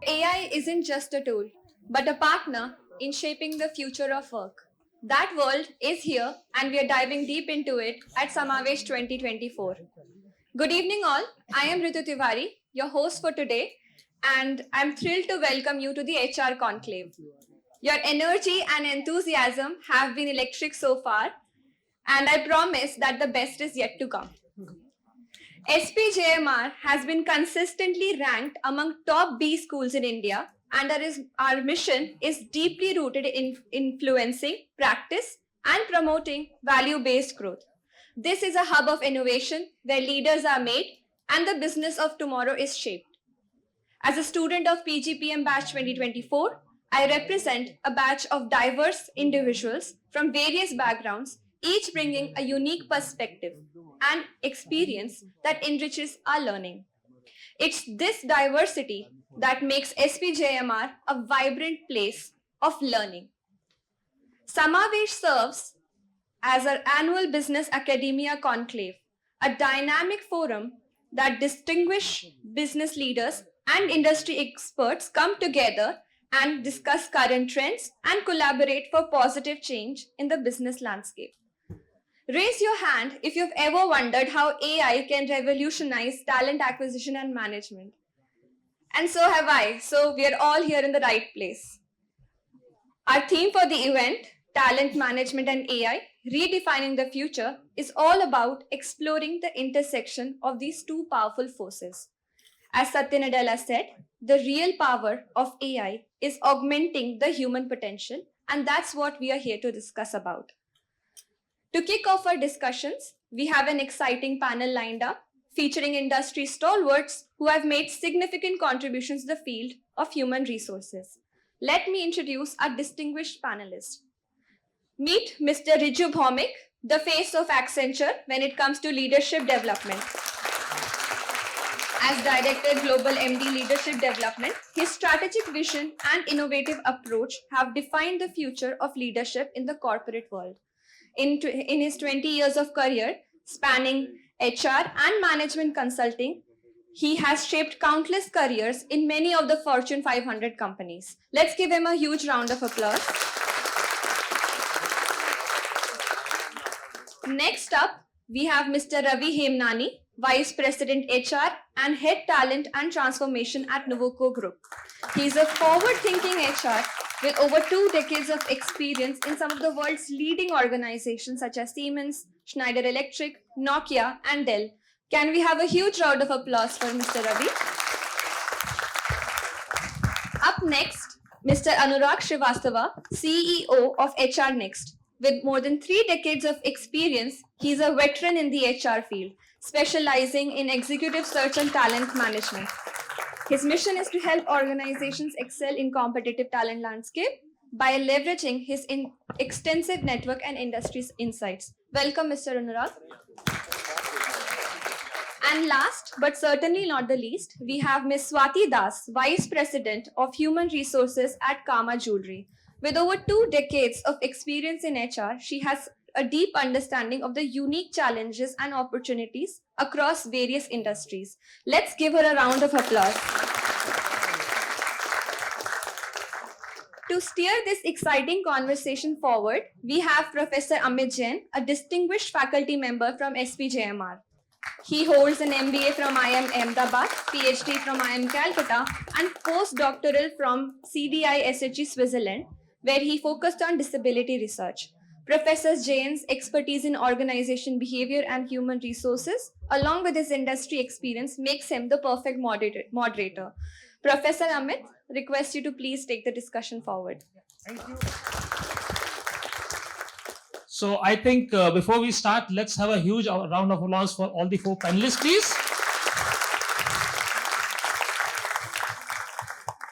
AI isn't just a tool, but a partner in shaping the future of work. That world is here, and we are diving deep into it at Samavesh 2024. Good evening, all. I am Rhiju Tiwari, your host for today, and I'm thrilled to welcome you to the HR Conclave. Your energy and enthusiasm have been electric so far, and I promise that the best is yet to come. SPJMR has been consistently ranked among top B schools in India, and our mission is deeply rooted in influencing, practice, and promoting value-based growth. This is a hub of innovation where leaders are made and the business of tomorrow is shaped. As a student of PGPM Batch 2024, I represent a batch of diverse individuals from various backgrounds, each bringing a unique perspective and experience that enriches our learning. It's this diversity that makes SPJMR a vibrant place of learning. Samavesh serves as our annual business academia conclave, a dynamic forum that distinguished business leaders and industry experts come together and discuss current trends and collaborate for positive change in the business landscape. Raise your hand if you've ever wondered how AI can revolutionize talent acquisition and management. And so have I. So we are all here in the right place. Our theme for the event, Talent Management and AI, Redefining the Future, is all about exploring the intersection of these two powerful forces. As Satya Nadella said, the real power of AI is augmenting the human potential, and that's what we are here to discuss about. To kick off our discussions, we have an exciting panel lined up featuring industry stalwarts who have made significant contributions to the field of human resources. Let me introduce our distinguished panelists. Meet Mr. Rhiju Bhowmik, the face of Accenture when it comes to leadership development. As Director Global MD Leadership Development, his strategic vision and innovative approach have defined the future of leadership in the corporate world. In his 20 years of career, spanning HR and management consulting, he has shaped countless careers in many of the Fortune 500 companies. Let's give him a huge round of applause. Next up, we have Mr. Ravi Hemnani, Vice President HR and Head Talent and Transformation at Nuvoco Group. He is a forward-thinking HR with over 2 decades of experience in some of the world's leading organizations such as Siemens, Schneider Electric, Nokia, and Dell. Can we have a huge round of applause for Mr. Ravi? Up next, Mr. Anurag Shrivastava, CEO of HRNEXT. With more than 3 decades of experience, he is a veteran in the HR field, specializing in executive search and talent management. His mission is to help organizations excel in competitive talent landscape by leveraging his extensive network and industry insights. Welcome, Mr. Anurag. And last, but certainly not the least, we have Ms. Swati Das, Vice President of Human Resources at Kama Jewelry. With over 2 decades of experience in HR, she has a deep understanding of the unique challenges and opportunities across various industries. Let's give her a round of applause. To steer this exciting conversation forward, we have Professor Amit Jain, a distinguished faculty member from SPJMR. He holds an MBA from IIM Ahmedabad, PhD from IIM Calcutta, and postdoctoral from CDI SHE Switzerland, where he focused on disability research. Professor Jain's expertise in organization behavior and human resources, along with his industry experience, makes him the perfect moderator. Professor Amit, request you to please take the discussion forward. Thank you. So I think before we start, let's have a huge round of applause for all the 4 panelists, please.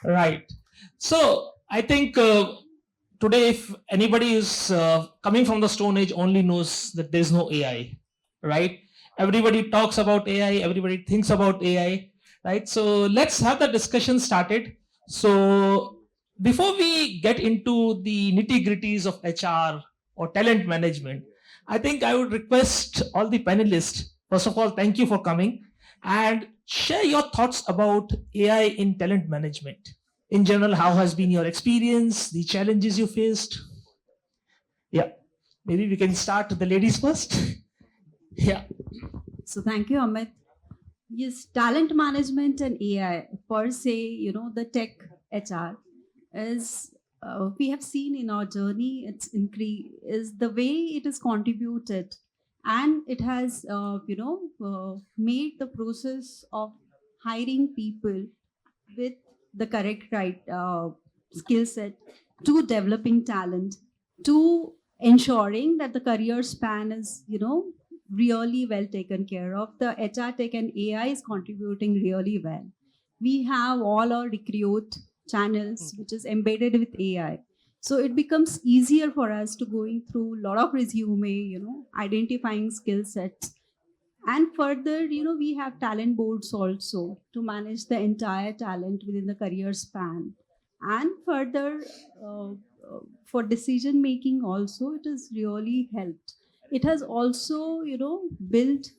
Right. So I think today, if anybody is coming from the Stone Age, only knows that there's no AI, right? Everybody talks about AI, everybody thinks about AI, right? So let's have the discussion started. So before we get into the nitty-gritties of HR or talent management, I think I would request all the panelists, first of all, thank you for coming, and share your thoughts about AI in talent management. in general, how has been your experience, the challenges you faced? Yeah, maybe we can start with the ladies first. Yeah. So thank you, Amit. Yes, talent management and AI per se, the tech HR is we have seen in our journey it's increase is the way it is contributed, and it has made the process of hiring people with the correct skill set, to developing talent, to ensuring that the career span is really well taken care of. The HR tech and AI is contributing really well. We have all our recruit channels which is embedded with AI, so it becomes easier for us to going through a lot of resume, identifying skill sets. And further, we have talent boards also to manage the entire talent within the career span. And further, uh, for decision making also, it has really helped. It has also, built,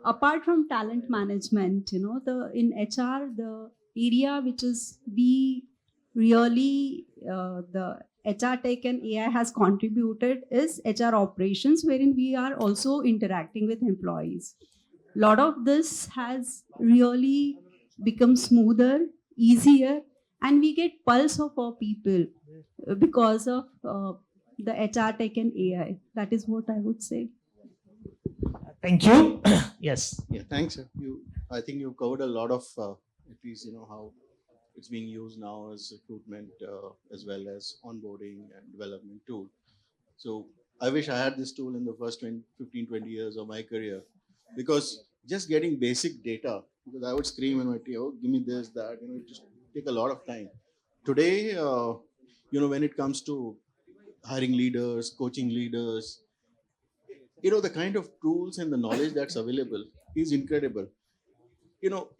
apart from talent management, the in HR, the area which is we really the HR tech and AI has contributed is HR operations, wherein we are also interacting with employees. A lot of this has really become smoother, easier, and we get pulse of our people because of the HR tech and AI. That is what I would say. Thank you. Yes. Yeah, thanks. I think you covered a lot of, at least how it's being used now as recruitment as well as onboarding and development tool. So I wish I had this tool in the first 15, 20 years of my career, because just getting basic data, because I would scream in my team, oh, give me this, that, it just take a lot of time. Today, when it comes to hiring leaders, coaching leaders, the kind of tools and the knowledge that's available is incredible.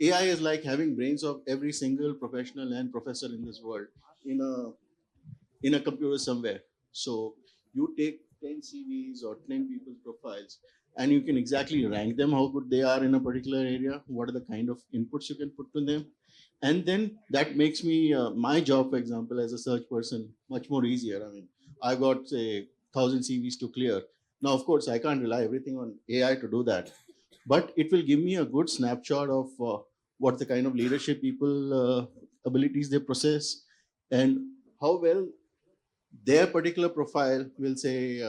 AI is like having brains of every single professional and professor in this world in a computer somewhere. So you take 10 CVs or 10 people's profiles, and you can exactly rank them, how good they are in a particular area, what are the kind of inputs you can put to them. And then that makes me my job, for example, as a search person, much more easier. I mean, I got say 1,000 CVs to clear. Now, of course, I can't rely everything on AI to do that, but it will give me a good snapshot of what the kind of leadership people abilities they possess, and how well their particular profile will say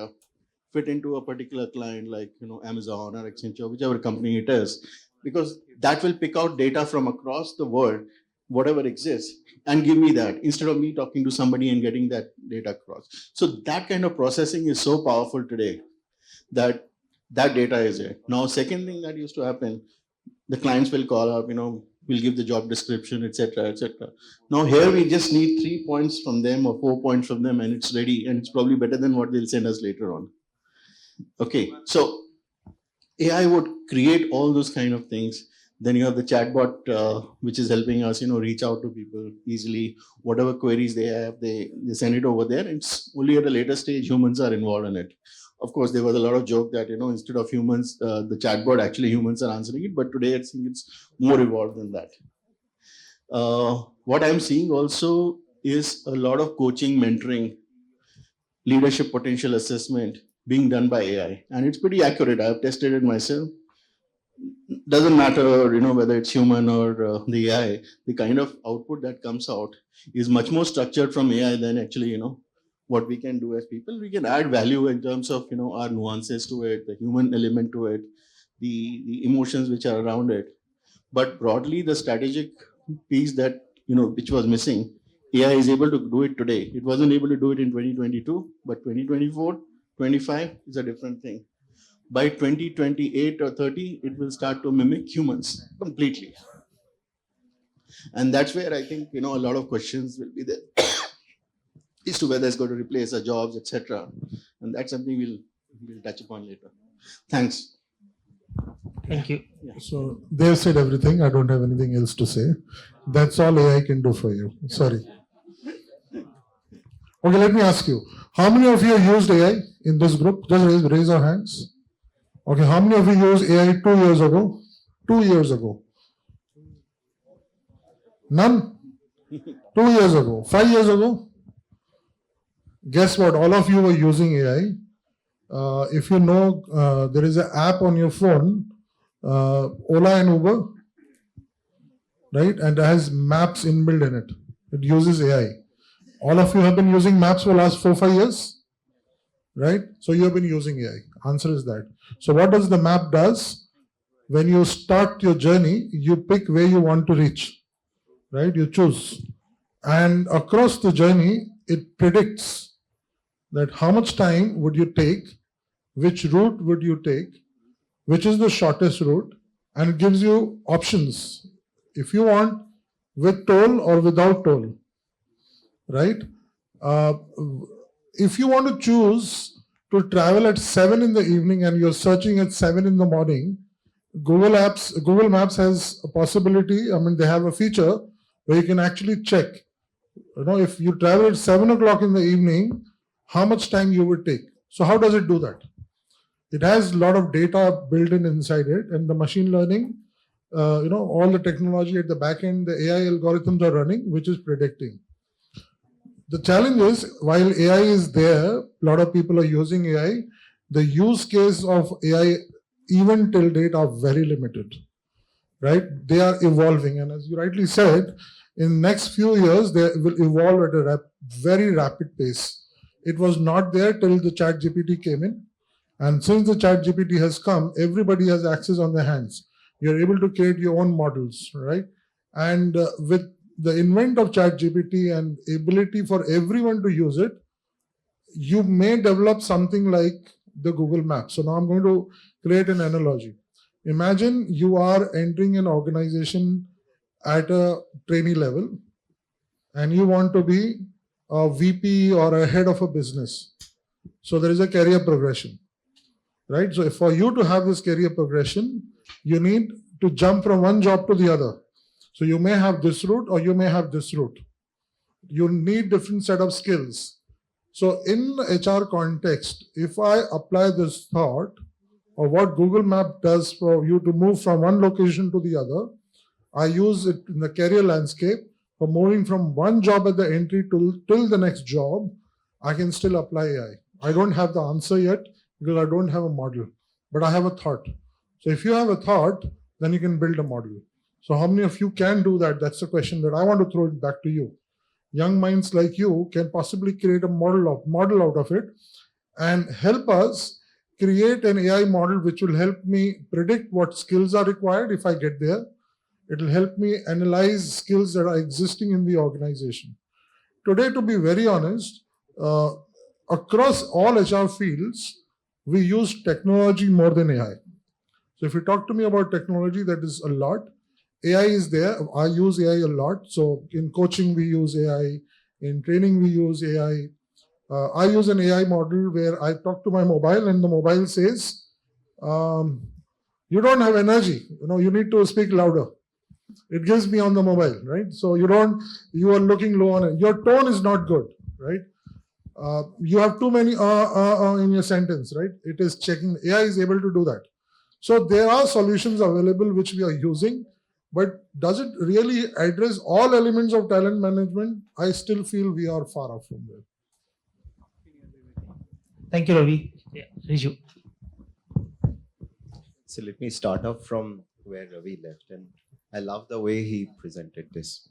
fit into a particular client, like Amazon or Accenture, whichever company it is, because that will pick out data from across the world, whatever exists, and give me that instead of me talking to somebody and getting that data across. So that kind of processing is so powerful today that that data is there. Now, second thing that used to happen, the clients will call up, we'll give the job description, etc., etc. Now here we just need 3 points from them or 4 points from them, and it's ready, and it's probably better than what they'll send us later on. Okay, so AI would create all those kind of things. Then you have the chatbot, which is helping us, reach out to people easily. Whatever queries they have, they send it over there. It's only at a later stage humans are involved in it. Of course, there was a lot of joke that instead of humans, the chatbot, actually humans are answering it. But today, I think it's more evolved than that. What I'm seeing also is a lot of coaching, mentoring, leadership potential assessment being done by AI, and it's pretty accurate. I've tested it myself. Doesn't matter, whether it's human or the AI. The kind of output that comes out is much more structured from AI than actually, what we can do as people. We can add value in terms of, our nuances to it, the human element to it, the emotions which are around it. But broadly, the strategic piece that, which was missing, AI is able to do it today. It wasn't able to do it in 2022, but 2024, 25 is a different thing. By 2028 or 30, it will start to mimic humans completely. And that's where I think, a lot of questions will be there as to whether it's going to replace our jobs, etc. And that's something we'll touch upon later. Thanks. Thank you. Yeah. So they've said everything. I don't have anything else to say. That's all AI can do for you. Sorry. Okay, let me ask you. How many of you used AI in this group? Just raise your hands. Okay, how many of you used AI 2 years ago? 2 years ago. None? 2 years ago, 5 years ago, guess what? All of you were using AI. If you know, there is an app on your phone, Ola and Uber, right? And it has maps inbuilt in it. It uses AI. All of you have been using maps for the last 4-5 years, right? So you have been using AI. Answer is that. So what does the map does? When you start your journey, you pick where you want to reach, right? You choose. And across the journey, it predicts that how much time would you take, which route would you take, which is the shortest route, and it gives you options. If you want with toll or without toll, right? If you want to choose to travel at 7 in the evening and you're searching at 7 in the morning, Google Maps has a possibility. I mean, they have a feature where you can actually check. If you travel at 7 o'clock in the evening, how much time you would take. So how does it do that? It has a lot of data built in inside it, and the machine learning, all the technology at the back end, the AI algorithms are running, which is predicting. The challenge is, while AI is there, a lot of people are using AI. The use case of AI, even till date, are very limited, right? They are evolving, and as you rightly said, in next few years, they will evolve at a very rapid pace. It was not there till the ChatGPT came in. And since the ChatGPT has come, everybody has access on their hands. You're able to create your own models, right? And with the invent of ChatGPT and ability for everyone to use it, you may develop something like the Google Maps. So now I'm going to create an analogy. Imagine you are entering an organization at a trainee level and you want to be a VP or a head of a business. So there is a career progression, right? So for you to have this career progression, you need to jump from one job to the other. So you may have this route or you may have this route. You need different set of skills. So in the HR context, if I apply this thought of what Google Map does for you to move from one location to the other, I use it in the career landscape for moving from one job at the entry till the next job. I can still apply AI. I don't have the answer yet because I don't have a model, but I have a thought. So if you have a thought, then you can build a model. So how many of you can do that? That's the question that I want to throw it back to you. Young minds like you can possibly create a model out of it and help us create an AI model which will help me predict what skills are required if I get there. It will help me analyze skills that are existing in the organization. Today, to be very honest, across all HR fields, we use technology more than AI. So if you talk to me about technology, that is a lot. AI is there. I use AI a lot. So in coaching, we use AI. In training, we use AI. I use an AI model where I talk to my mobile and the mobile says, you don't have energy. You need to speak louder. It gives me on the mobile, right? So you are looking low on it. Your tone is not good, right? You have too many in your sentence, right? It is checking. AI is able to do that. So there are solutions available which we are using, but does it really address all elements of talent management? I still feel we are far off from there. Thank you, Ravi. Yeah, Rhiju. So let me start off from where Ravi left, and I love the way he presented this.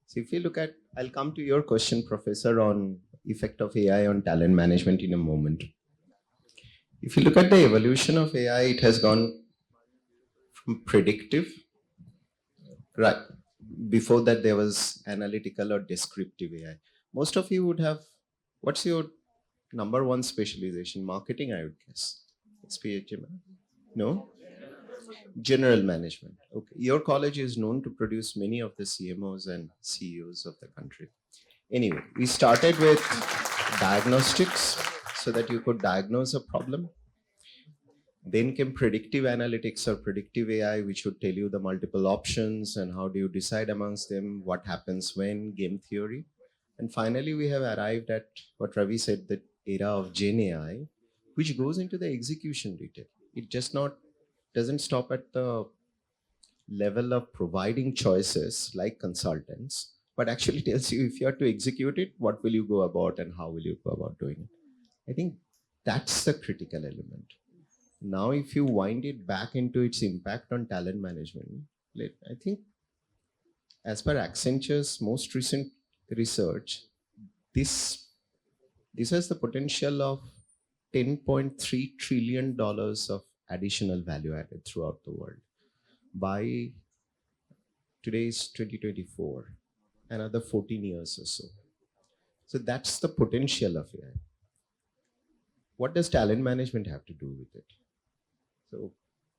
So if you look at, I'll come to your question, Professor, on effect of AI on talent management in a moment. If you look at the evolution of AI, it has gone from predictive, right? Before that, there was analytical or descriptive AI. Most of you would have, what's your number one specialization? Marketing, I would guess. It's PhD. No? General management. Okay. Your college is known to produce many of the CMOs and CEOs of the country. Anyway, we started with diagnostics so that you could diagnose a problem. Then came predictive analytics or predictive AI, which would tell you the multiple options and how do you decide amongst them, what happens when, game theory. And finally, we have arrived at what Ravi said, the era of Gen AI, which goes into the execution detail. It just doesn't stop at the level of providing choices like consultants, but actually tells you if you are to execute it, what will you go about and how will you go about doing it. I think that's the critical element. Now, if you wind it back into its impact on talent management, I think as per Accenture's most recent research, this has the potential of $10.3 trillion of additional value added throughout the world by today's 2024, another 14 years or so. So that's the potential of AI. What does talent management have to do with it? So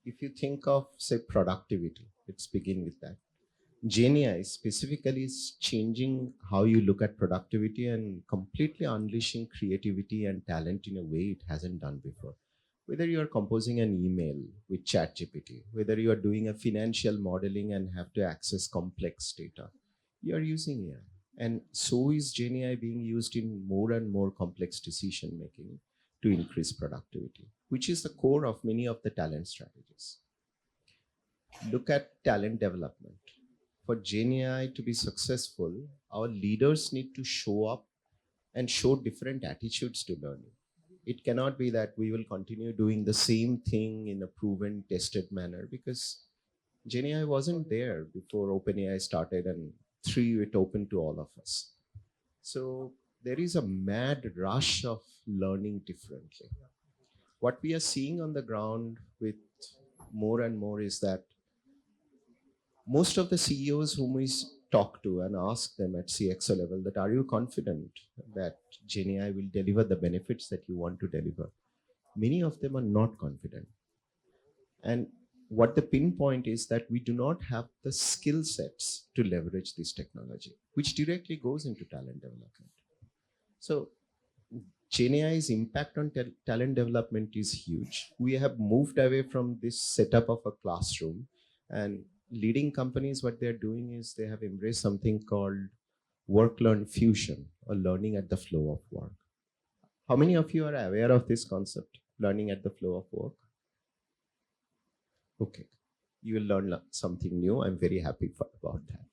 if you think of, say, productivity, let's begin with that. GenAI specifically is changing how you look at productivity and completely unleashing creativity and talent in a way it hasn't done before. Whether you are composing an email with ChatGPT, whether you are doing a financial modeling and have to access complex data, you are using AI. And so is GenAI being used in more and more complex decision making to increase productivity, which is the core of many of the talent strategies. Look at talent development. For GenAI to be successful, our leaders need to show up and show different attitudes to learning. It cannot be that we will continue doing the same thing in a proven, tested manner, because GenAI wasn't there before OpenAI started and threw it open to all of us. So there is a mad rush of learning differently. What we are seeing on the ground with more and more is that most of the CEOs whom we talk to and ask them at CXO level that, are you confident that GenAI will deliver the benefits that you want to deliver? Many of them are not confident. And what the pinpoint is that we do not have the skill sets to leverage this technology, which directly goes into talent development. So GenAI's impact on talent development is huge. We have moved away from this setup of a classroom, and leading companies, what they're doing is they have embraced something called work-learn fusion, or learning at the flow of work. How many of you are aware of this concept, learning at the flow of work? Okay, you will learn something new. I'm very happy about that.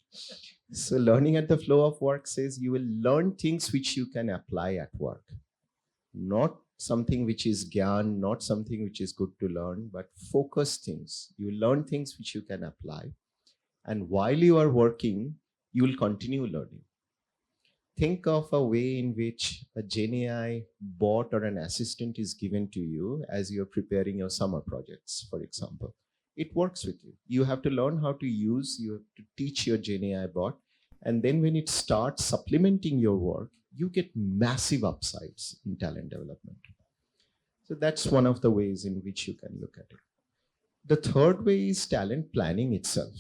So learning at the flow of work says you will learn things which you can apply at work. Not something which is gyan, not something which is good to learn, but focused things. You learn things which you can apply. And while you are working, you will continue learning. Think of a way in which a GenAI bot or an assistant is given to you as you're preparing your summer projects, for example. It works with you. You have to learn how to use, you have to teach your GenAI bot. And then when it starts supplementing your work, you get massive upsides in talent development. So that's one of the ways in which you can look at it. The third way is talent planning itself.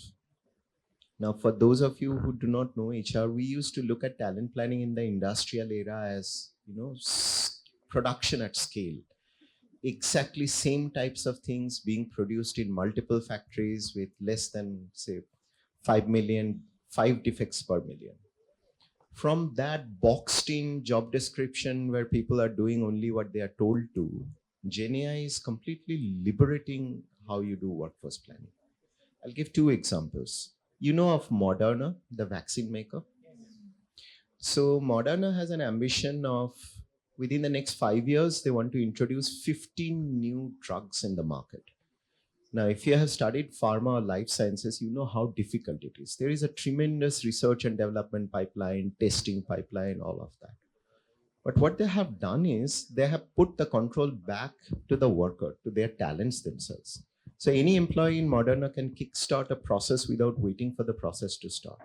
Now, for those of you who do not know HR, we used to look at talent planning in the industrial era as, production at scale. Exactly same types of things being produced in multiple factories with less than, say, 5 defects per million. From that boxed in job description where people are doing only what they are told to, GenAI is completely liberating how you do workforce planning. I'll give two examples. You know of Moderna, the vaccine maker? So Moderna has an ambition of, within the next 5 years, they want to introduce 15 new drugs in the market. Now, if you have studied pharma or life sciences, you know how difficult it is. There is a tremendous research and development pipeline, testing pipeline, all of that. But what they have done is they have put the control back to the worker, to their talents themselves. So any employee in Moderna can kickstart a process without waiting for the process to start,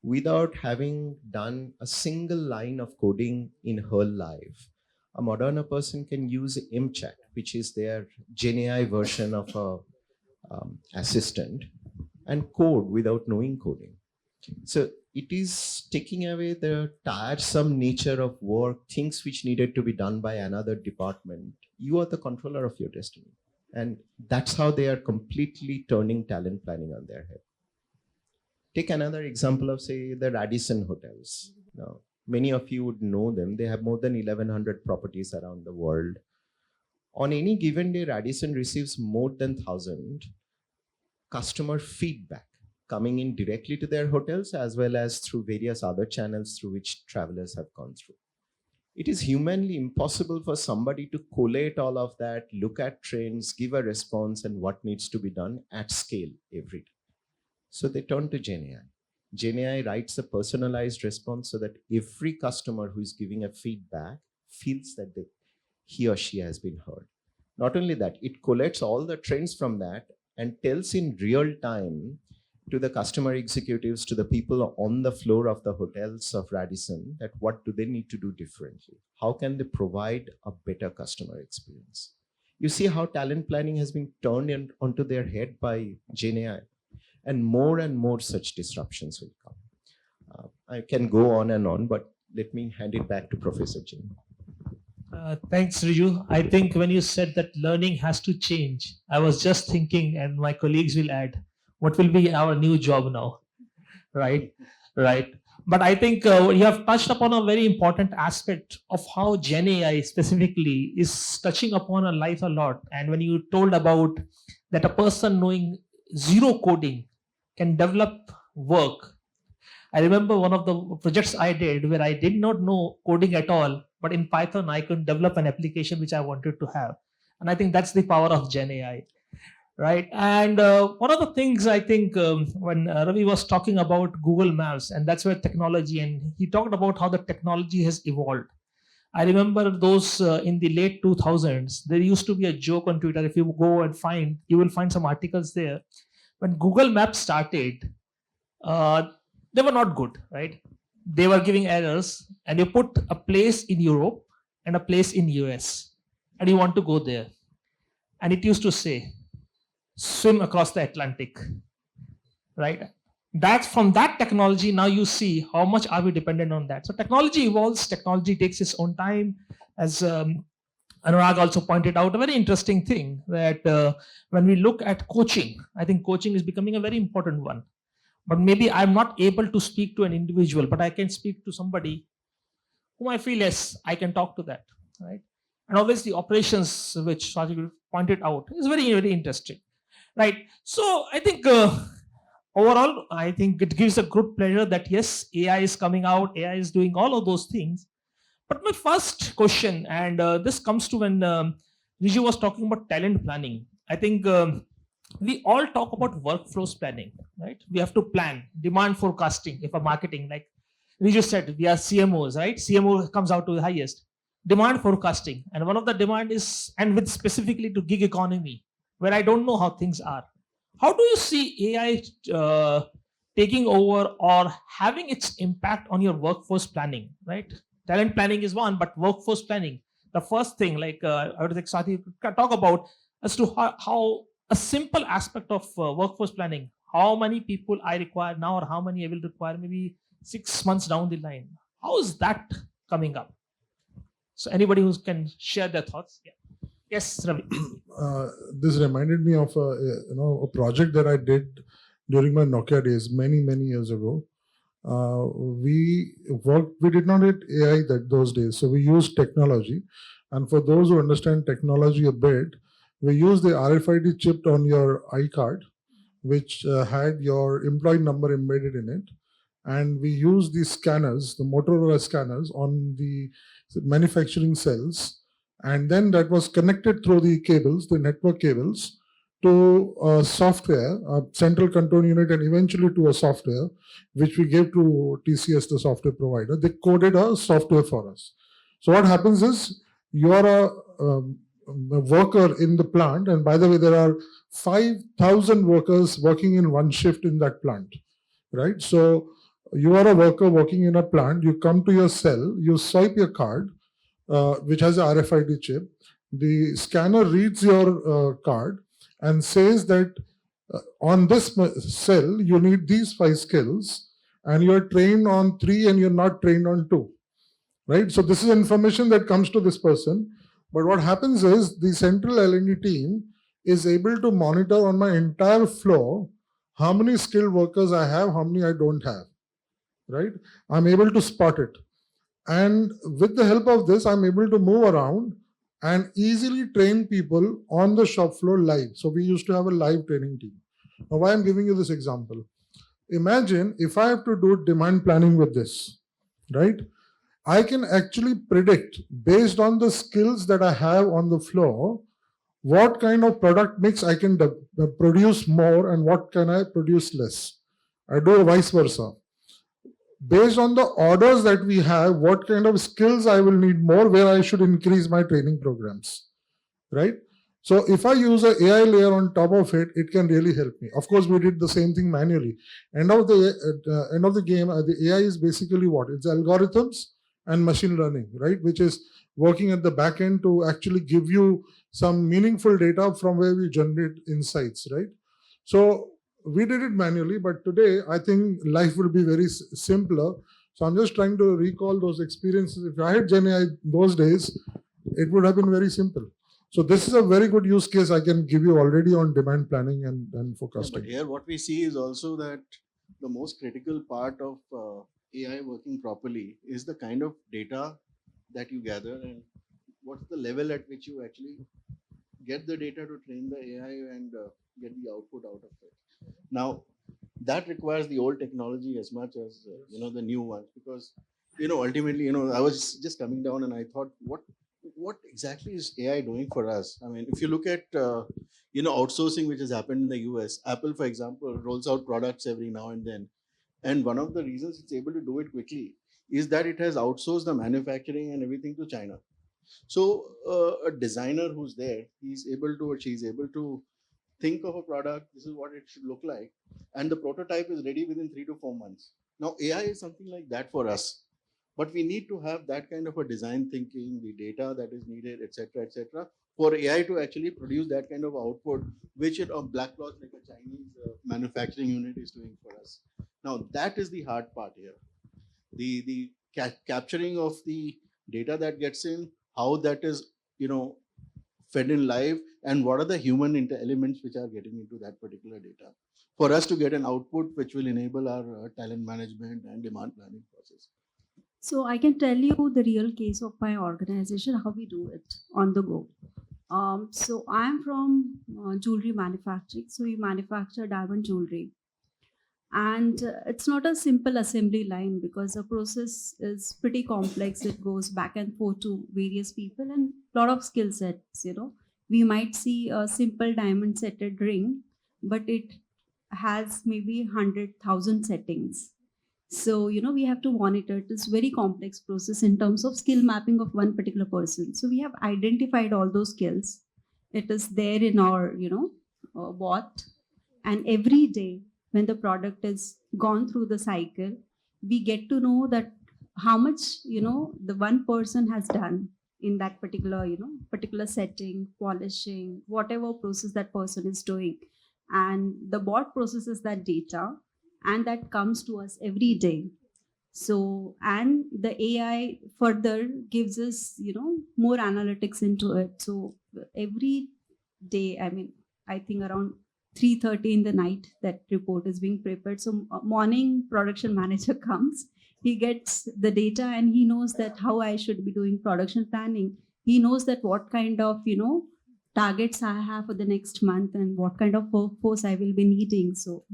without having done a single line of coding in her life. A Moderna person can use MChat, which is their GenAI version of a assistant, and code without knowing coding. So it is taking away the tiresome nature of work, things which needed to be done by another department. You are the controller of your destiny. And that's how they are completely turning talent planning on their head. Take another example of, say, the Radisson hotels. Now, many of you would know them. They have more than 1,100 properties around the world. On any given day, Radisson receives more than 1,000 customer feedback. coming in directly to their hotels as well as through various other channels through which travelers have gone through. It is humanly impossible for somebody to collate all of that, look at trends, give a response and what needs to be done at scale every day. So they turn to GenAI. GenAI writes a personalized response so that every customer who is giving a feedback feels that he or she has been heard. Not only that, it collates all the trends from that and tells in real time to the customer executives, to the people on the floor of the hotels of Radisson, that what do they need to do differently? How can they provide a better customer experience? You see how talent planning has been turned onto their head by GenAI, and more such disruptions will come. I can go on, but let me hand it back to Professor Jim. Thanks, Rhiju. I think when you said that learning has to change, I was just thinking, and my colleagues will add, what will be our new job now, right? Right. But I think you have touched upon a very important aspect of how Gen AI specifically is touching upon our life a lot. And when you told about that a person knowing zero coding can develop work, I remember one of the projects I did where I did not know coding at all, but in Python I could develop an application which I wanted to have. And I think that's the power of Gen AI. Right. And one of the things I think when Ravi was talking about Google Maps, and that's where technology, and he talked about how the technology has evolved. I remember those in the late 2000s, there used to be a joke on Twitter. If you go and find, you will find some articles there. When Google Maps started, they were not good, right? They were giving errors, and you put a place in Europe and a place in US, and you want to go there. And it used to say, swim across the Atlantic, right? That's from that technology. Now you see how much are we dependent on that. So technology evolves, technology takes its own time. As Anurag also pointed out, a very interesting thing that when we look at coaching, I think coaching is becoming a very important one. But maybe I'm not able to speak to an individual, but I can speak to somebody whom I feel, yes, I can talk to that, right? And obviously operations, which Swati pointed out, is very, very interesting. Right. So I think overall, I think it gives a good pleasure that yes, AI is coming out, AI is doing all of those things. But my first question, and this comes to when Rhiju was talking about talent planning. I think we all talk about workflows planning, right? We have to plan demand forecasting. If a marketing, like Rhiju said, we are CMOs, right? CMO comes out to the highest demand forecasting, and one of the demand is, and with specifically to gig economy, where I don't know how things are. How do you see AI taking over or having its impact on your workforce planning, right? Talent planning is one, but workforce planning, the first thing, like I would like Swati to talk about as to how a simple aspect of workforce planning, how many people I require now or how many I will require maybe 6 months down the line. How is that coming up? So anybody who can share their thoughts? Yeah. Yes, Ravi. This reminded me of a project that I did during my Nokia days many years ago. We did not hit AI those days, so we used technology. And for those who understand technology a bit, we used the RFID chip on your iCard, which had your employee number embedded in it. And we used the scanners, the Motorola scanners on the manufacturing cells. And then that was connected through the cables, the network cables, to a software, a central control unit, and eventually to a software, which we gave to TCS, the software provider. They coded a software for us. So what happens is, you are a worker in the plant, and by the way, there are 5,000 workers working in one shift in that plant, right? So you are a worker working in a plant, you come to your cell, you swipe your card, which has a RFID chip. The scanner reads your card and says that on this cell, you need these 5 skills, and you're trained on 3 and you're not trained on 2, right? So this is information that comes to this person. But what happens is the central L&D team is able to monitor on my entire floor how many skilled workers I have, how many I don't have, right? I'm able to spot it. And with the help of this, I'm able to move around and easily train people on the shop floor live. So we used to have a live training team. Now, why I'm giving you this example? Imagine if I have to do demand planning with this, right? I can actually predict based on the skills that I have on the floor, what kind of product mix I can produce more and what can I produce less. I do vice versa. Based on the orders that we have, what kind of skills I will need more, where I should increase my training programs, right? So if I use an AI layer on top of it, it can really help me. Of course, we did the same thing manually. End of the game, the AI is basically what? It's algorithms and machine learning, right? Which is working at the back end to actually give you some meaningful data from where we generate insights, right? So we did it manually, but today I think life will be very simpler. So I'm just trying to recall those experiences. If I had Gen AI those days, it would have been very simple. So this is a very good use case I can give you already on demand planning and Yeah, forecasting. but here what we see is also that the most critical part of AI working properly is the kind of data that you gather and what's the level at which you actually get the data to train the AI and get the output out of it. Now, that requires the old technology as much as the new ones, because ultimately I was just coming down and I thought, what exactly is AI doing for us? I mean, if you look at outsourcing which has happened in the US, Apple, for example, rolls out products every now and then, and one of the reasons it's able to do it quickly is that it has outsourced the manufacturing and everything to China. So a designer who's there, he's able to or she's able to think of a product, this is what it should look like, and the prototype is ready within 3 to 4 months. Now AI is something like that for us, but we need to have that kind of a design thinking, the data that is needed, etc., for AI to actually produce that kind of output, which a black cloth like a Chinese manufacturing unit is doing for us. Now that is the hard part here, the capturing of the data that gets in, how that is fed in live, and what are the human elements which are getting into that particular data for us to get an output which will enable our talent management and demand planning process. So I can tell you the real case of my organization, how we do it on the go. So I'm from jewelry manufacturing. So we manufacture diamond jewelry. And it's not a simple assembly line because the process is pretty complex. It goes back and forth to various people and a lot of skill sets. We might see a simple diamond setted ring, but it has maybe 100,000 settings. So we have to monitor this very complex process in terms of skill mapping of one particular person. So we have identified all those skills. It is there in our bot, and every day when the product is gone through the cycle, we get to know that how much the one person has done in that particular setting, polishing, whatever process that person is doing. And the bot processes that data, and that comes to us every day. So, and the AI further gives us more analytics into it. So every day, I mean, I think around 3:30 in the night that report is being prepared. So morning production manager comes, he gets the data and he knows that how I should be doing production planning. He knows that what kind of targets I have for the next month and what kind of workforce I will be needing. So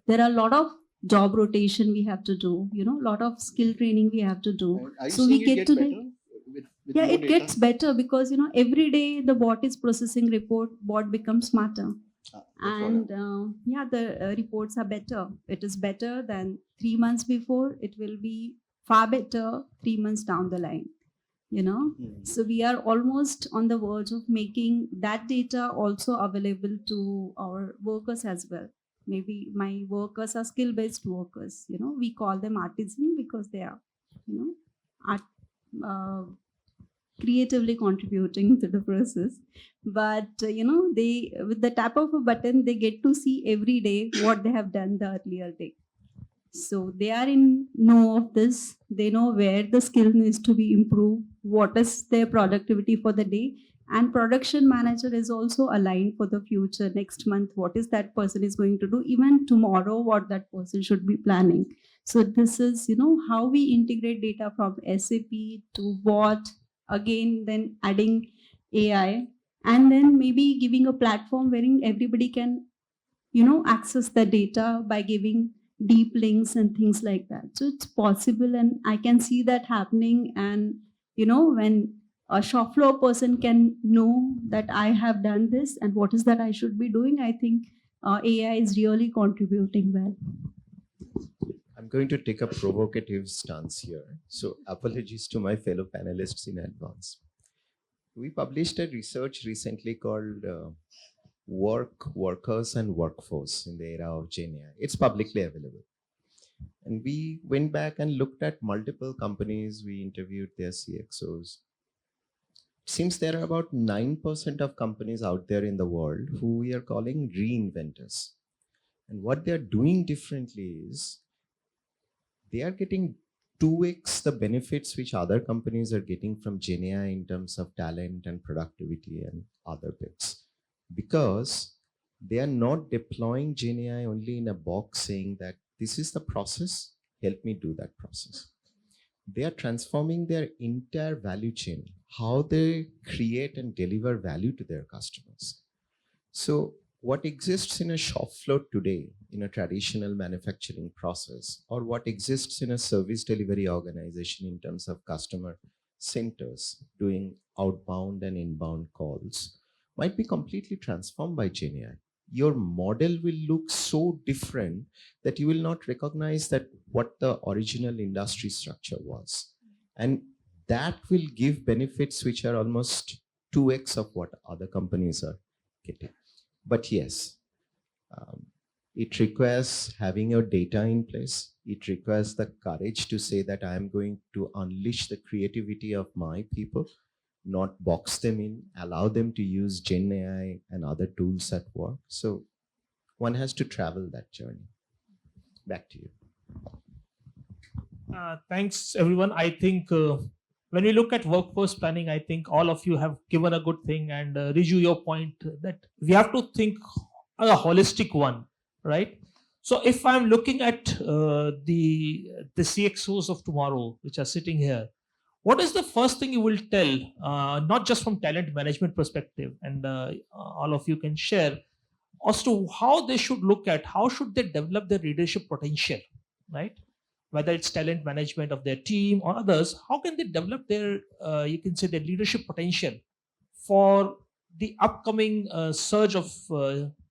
there are a lot of job rotation we have to do, a lot of skill training we have to do. And are you So seeing we it get to better know. with Yeah, more it data? gets better because every day the bot is processing report, bot becomes smarter. That's what And the reports are better. It is better than 3 months before. It will be far better 3 months down the line. So we are almost on the verge of making that data also available to our workers as well. Maybe my workers are skill-based workers. We call them artisan because they are art, creatively contributing to the process. But they, with the tap of a button, they get to see every day what they have done the earlier day. So they are in know of this. They know where the skill needs to be improved, what is their productivity for the day, and production manager is also aligned for the future. Next month, what is that person is going to do? Even tomorrow, what that person should be planning. So this is how we integrate data from SAP to bot, again then adding AI, and then maybe giving a platform wherein everybody can access the data by giving deep links and things like that. So it's possible, and I can see that happening. And when a shop floor person can know that I have done this and what is that I should be doing, I think AI is really contributing well. I'm going to take a provocative stance here. So apologies to my fellow panelists in advance. We published a research recently called Work, Workers and Workforce in the Era of Gen AI. It's publicly available. And we went back and looked at multiple companies. We interviewed their CXOs. It seems there are about 9% of companies out there in the world who we are calling reinventors. And what they're doing differently is they are getting 2x the benefits which other companies are getting from Gen AI in terms of talent and productivity and other bits. Because they are not deploying Gen AI only in a box saying that this is the process, help me do that process. They are transforming their entire value chain, how they create and deliver value to their customers. So what exists in a shop floor today in a traditional manufacturing process, or what exists in a service delivery organization in terms of customer centers doing outbound and inbound calls, might be completely transformed by Gen AI. Your model will look so different that you will not recognize that what the original industry structure was. And that will give benefits which are almost 2x of what other companies are getting. But yes, it requires having your data in place. It requires the courage to say that I am going to unleash the creativity of my people, not box them in, allow them to use Gen AI and other tools at work. So one has to travel that journey. Back to you. Thanks, everyone. I think when we look at workforce planning, I think all of you have given a good thing. And Rhiju, your point that we have to think a holistic one, right? So if I'm looking at the CXOs of tomorrow, which are sitting here, what is the first thing you will tell, not just from talent management perspective, and all of you can share as to how they should look at, how should they develop their leadership potential, right? Whether it's talent management of their team or others, how can they develop their, you can say, their leadership potential for the upcoming surge of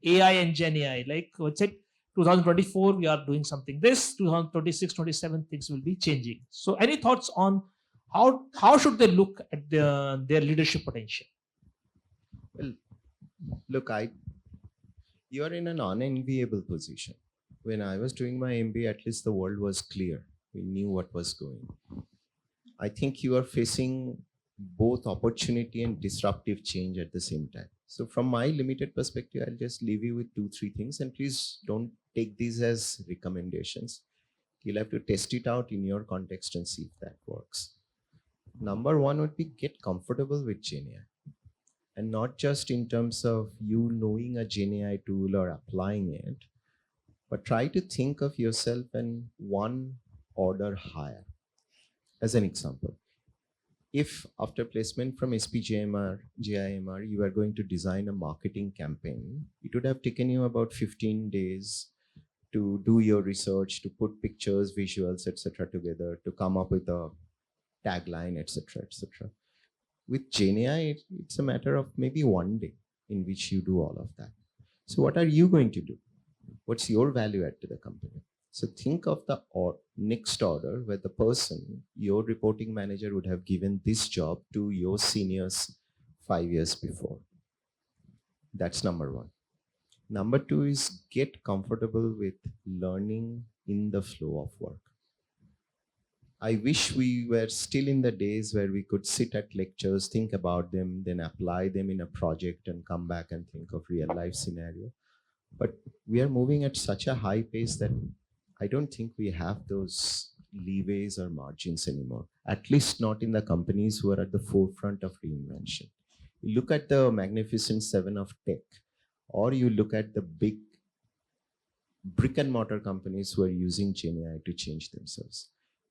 AI and Gen AI? Like, let's say 2024, we are doing something this, 2026, 27, things will be changing. So any thoughts on how should they look at their leadership potential? Well, look, you are in an unenviable position. When I was doing my MBA, at least the world was clear. We knew what was going. I think you are facing both opportunity and disruptive change at the same time. So from my limited perspective, I'll just leave you with 2-3 things, and please don't take these as recommendations. You'll have to test it out in your context and see if that works. Number one would be get comfortable with Gen AI. And not just in terms of you knowing a Gen AI tool or applying it, but try to think of yourself in one order higher. As an example, if after placement from SPJMR, JIMR, you are going to design a marketing campaign, it would have taken you about 15 days to do your research, to put pictures, visuals, etc. together, to come up with a tagline, etc., etc. With Gen AI, it's a matter of maybe one day in which you do all of that. So what are you going to do? What's your value add to the company? So think of the next order where the person, your reporting manager, would have given this job to your seniors 5 years before. That's number one. Number two is get comfortable with learning in the flow of work. I wish we were still in the days where we could sit at lectures, think about them, then apply them in a project and come back and think of real life scenario. But we are moving at such a high pace that I don't think we have those leeways or margins anymore, at least not in the companies who are at the forefront of reinvention. You look at the magnificent seven of tech, or you look at the big brick and mortar companies who are using Gen AI to change themselves.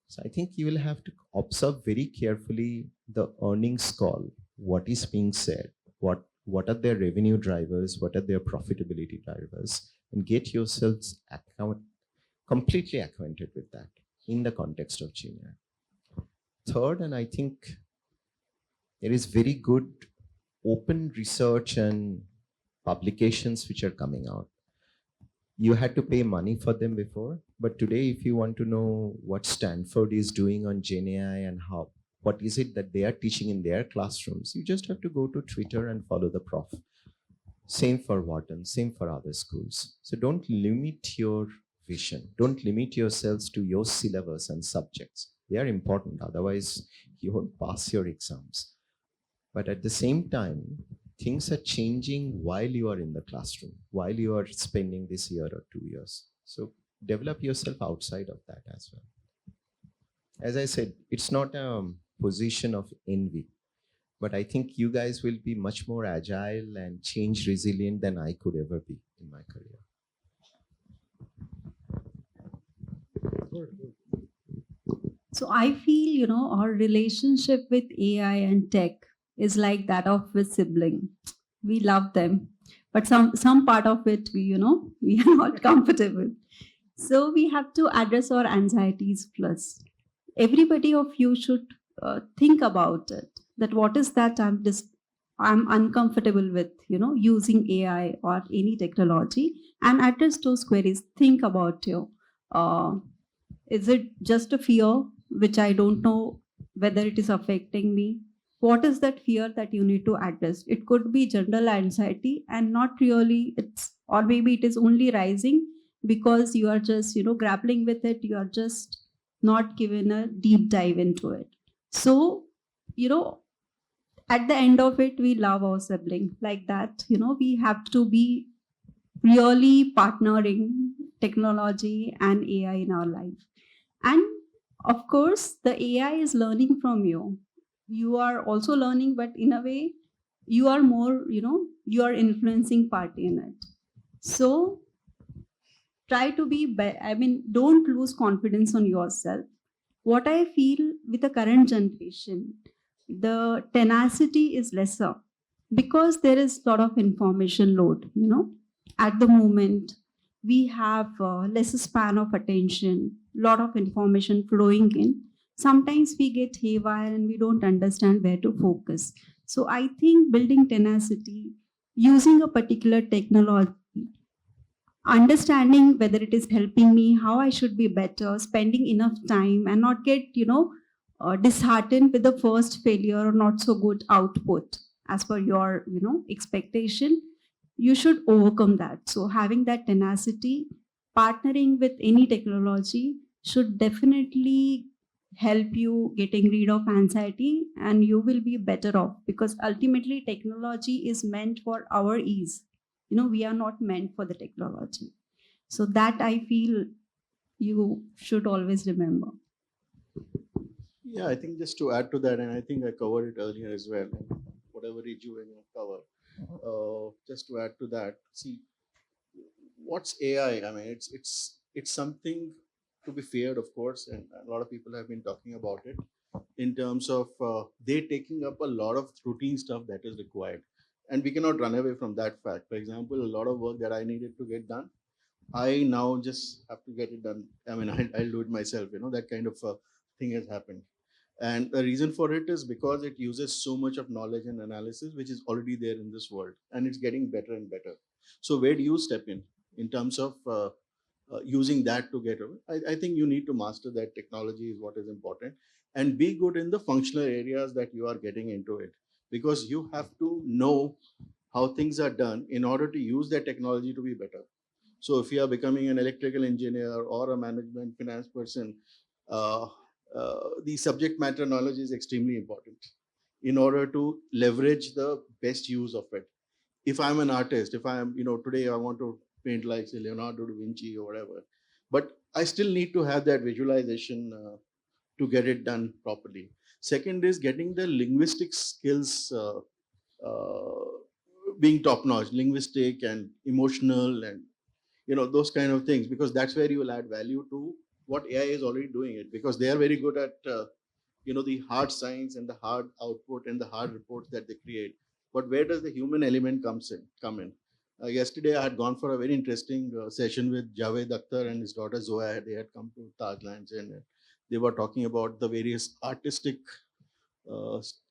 So I think you will have to observe very carefully the earnings call, what is being said, what are their revenue drivers, what are their profitability drivers, and get yourselves completely acquainted with that in the context of GenAI. Third, and I think there is very good open research and publications which are coming out. You had to pay money for them before, but today, if you want to know what Stanford is doing on GenAI and what is it that they are teaching in their classrooms, you just have to go to Twitter and follow the prof. Same for Wharton, same for other schools. So don't limit your vision. Don't limit yourselves to your syllabus and subjects. They are important, otherwise you won't pass your exams. But at the same time, things are changing while you are in the classroom, while you are spending this year or 2 years. So develop yourself outside of that as well. As I said, it's not a position of envy, but I think you guys will be much more agile and change resilient than I could ever be in my career. So I feel, our relationship with AI and tech is like that of a sibling. We love them, but some part of it we we are not comfortable. So we have to address our anxieties plus. Everybody of you should think about it. That what is that I'm uncomfortable with, using AI or any technology, and address those queries. Think about is it just a fear which I don't know whether it is affecting me? What is that fear that you need to address? It could be general anxiety and not really or maybe it is only rising because you are just, grappling with it. You are just not given a deep dive into it. So, at the end of it, we love our sibling like that. We have to be really partnering technology and AI in our life. And of course, the AI is learning from you. You are also learning, but in a way, you are more, you are influencing party in it. So try to be, don't lose confidence on yourself. What I feel with the current generation, the tenacity is lesser because there is a lot of information load, at the moment we have less span of attention, lot of information flowing in. Sometimes we get haywire and we don't understand where to focus. So I think building tenacity, using a particular technology, understanding whether it is helping me, how I should be better, spending enough time and not get, disheartened with the first failure or not so good output as per your, expectation. You should overcome that. So having that tenacity, partnering with any technology should definitely help you getting rid of anxiety, and you will be better off because ultimately technology is meant for our ease. We are not meant for the technology. So that I feel you should always remember. Yeah, I think just to add to that, and I think I covered it earlier as well, whatever Rhiju and you cover. Just to add to that, see, what's AI? I mean, it's something to be feared, of course, and a lot of people have been talking about it in terms of they taking up a lot of routine stuff that is required, and we cannot run away from that fact. For example, a lot of work that I needed to get done, I now just have to get it done. I mean, I'll do it myself. That kind of thing has happened. And the reason for it is because it uses so much of knowledge and analysis, which is already there in this world, and it's getting better and better. So where do you step in terms of using that to get over? I think you need to master that technology is what is important, and be good in the functional areas that you are getting into it, because you have to know how things are done in order to use that technology to be better. So if you are becoming an electrical engineer or a management finance person, uh, the subject matter knowledge is extremely important in order to leverage the best use of it. If I'm an artist, if I'm, today I want to paint like say Leonardo da Vinci or whatever, but I still need to have that visualization to get it done properly. Second is getting the linguistic skills being top notch, linguistic and emotional, and those kind of things, because that's where you will add value to what AI is already doing it, because they are very good at the hard science and the hard output and the hard reports that they create. But where does the human element come in? Yesterday, I had gone for a very interesting session with Javed Akhtar and his daughter Zoya. They had come to Tajlands and they were talking about the various artistic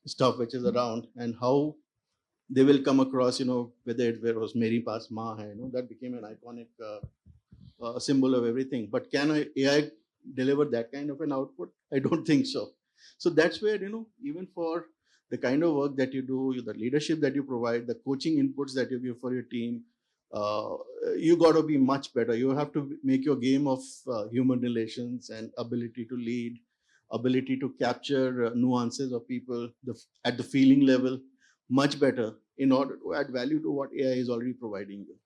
stuff which is around and how they will come across, whether it was Meri Paas Maa Hai, that became an iconic symbol of everything. But can AI deliver that kind of an output? I don't think so. So that's where, even for the kind of work that you do, the leadership that you provide, the coaching inputs that you give for your team, you got to be much better. You have to make your game of human relations and ability to lead, ability to capture nuances of people at the feeling level much better in order to add value to what AI is already providing you.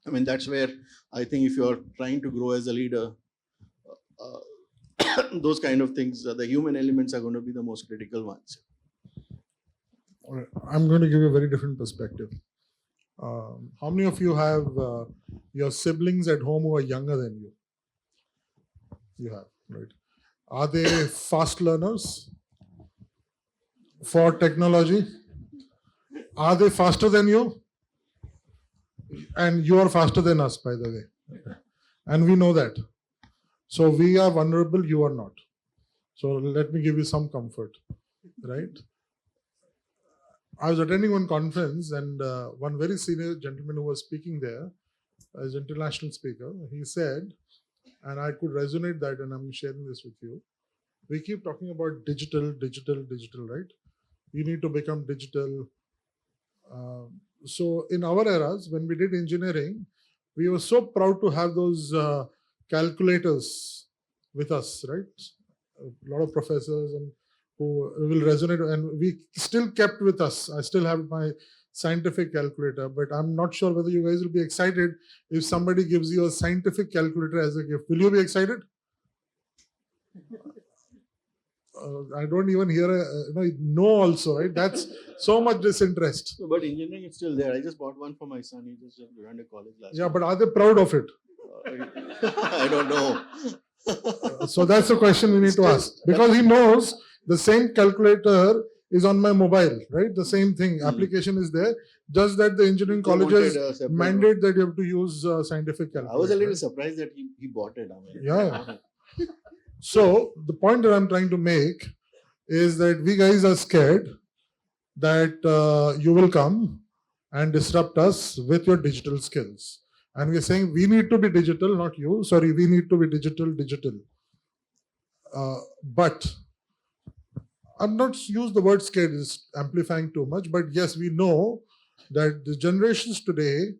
I mean, that's where I think if you're trying to grow as a leader, those kind of things, the human elements are going to be the most critical ones. All right, I'm going to give you a very different perspective. How many of you have your siblings at home who are younger than you? You have, right? Are they fast learners for technology? Are they faster than you? And you are faster than us, by the way. And we know that. So we are vulnerable, you are not. So let me give you some comfort, right? I was attending one conference and one very senior gentleman who was speaking there, as an international speaker, he said, and I could resonate that, and I'm sharing this with you. We keep talking about digital, right? You need to become digital. So in our eras, when we did engineering, we were so proud to have those calculators with us, right? A lot of professors and who will resonate, and we still kept with us. I still have my scientific calculator, but I'm not sure whether you guys will be excited if somebody gives you a scientific calculator as a gift. Will you be excited? I don't even hear no also, right? That's so much disinterest. But engineering is still there. I just bought one for my son. He just ran to college last year. But are they proud of it? I don't know. So that's the question we need to ask. Because he knows the same calculator is on my mobile, right? The same thing, application is there. Just that the engineering colleges mandate that you have to use scientific calculator. I was a little surprised that he bought it. Yeah. So the point that I'm trying to make is that we guys are scared that you will come and disrupt us with your digital skills. And we're saying we need to be digital, not you. Sorry, we need to be digital. But I'm not use the word scared, is amplifying too much. But yes, we know that the generations today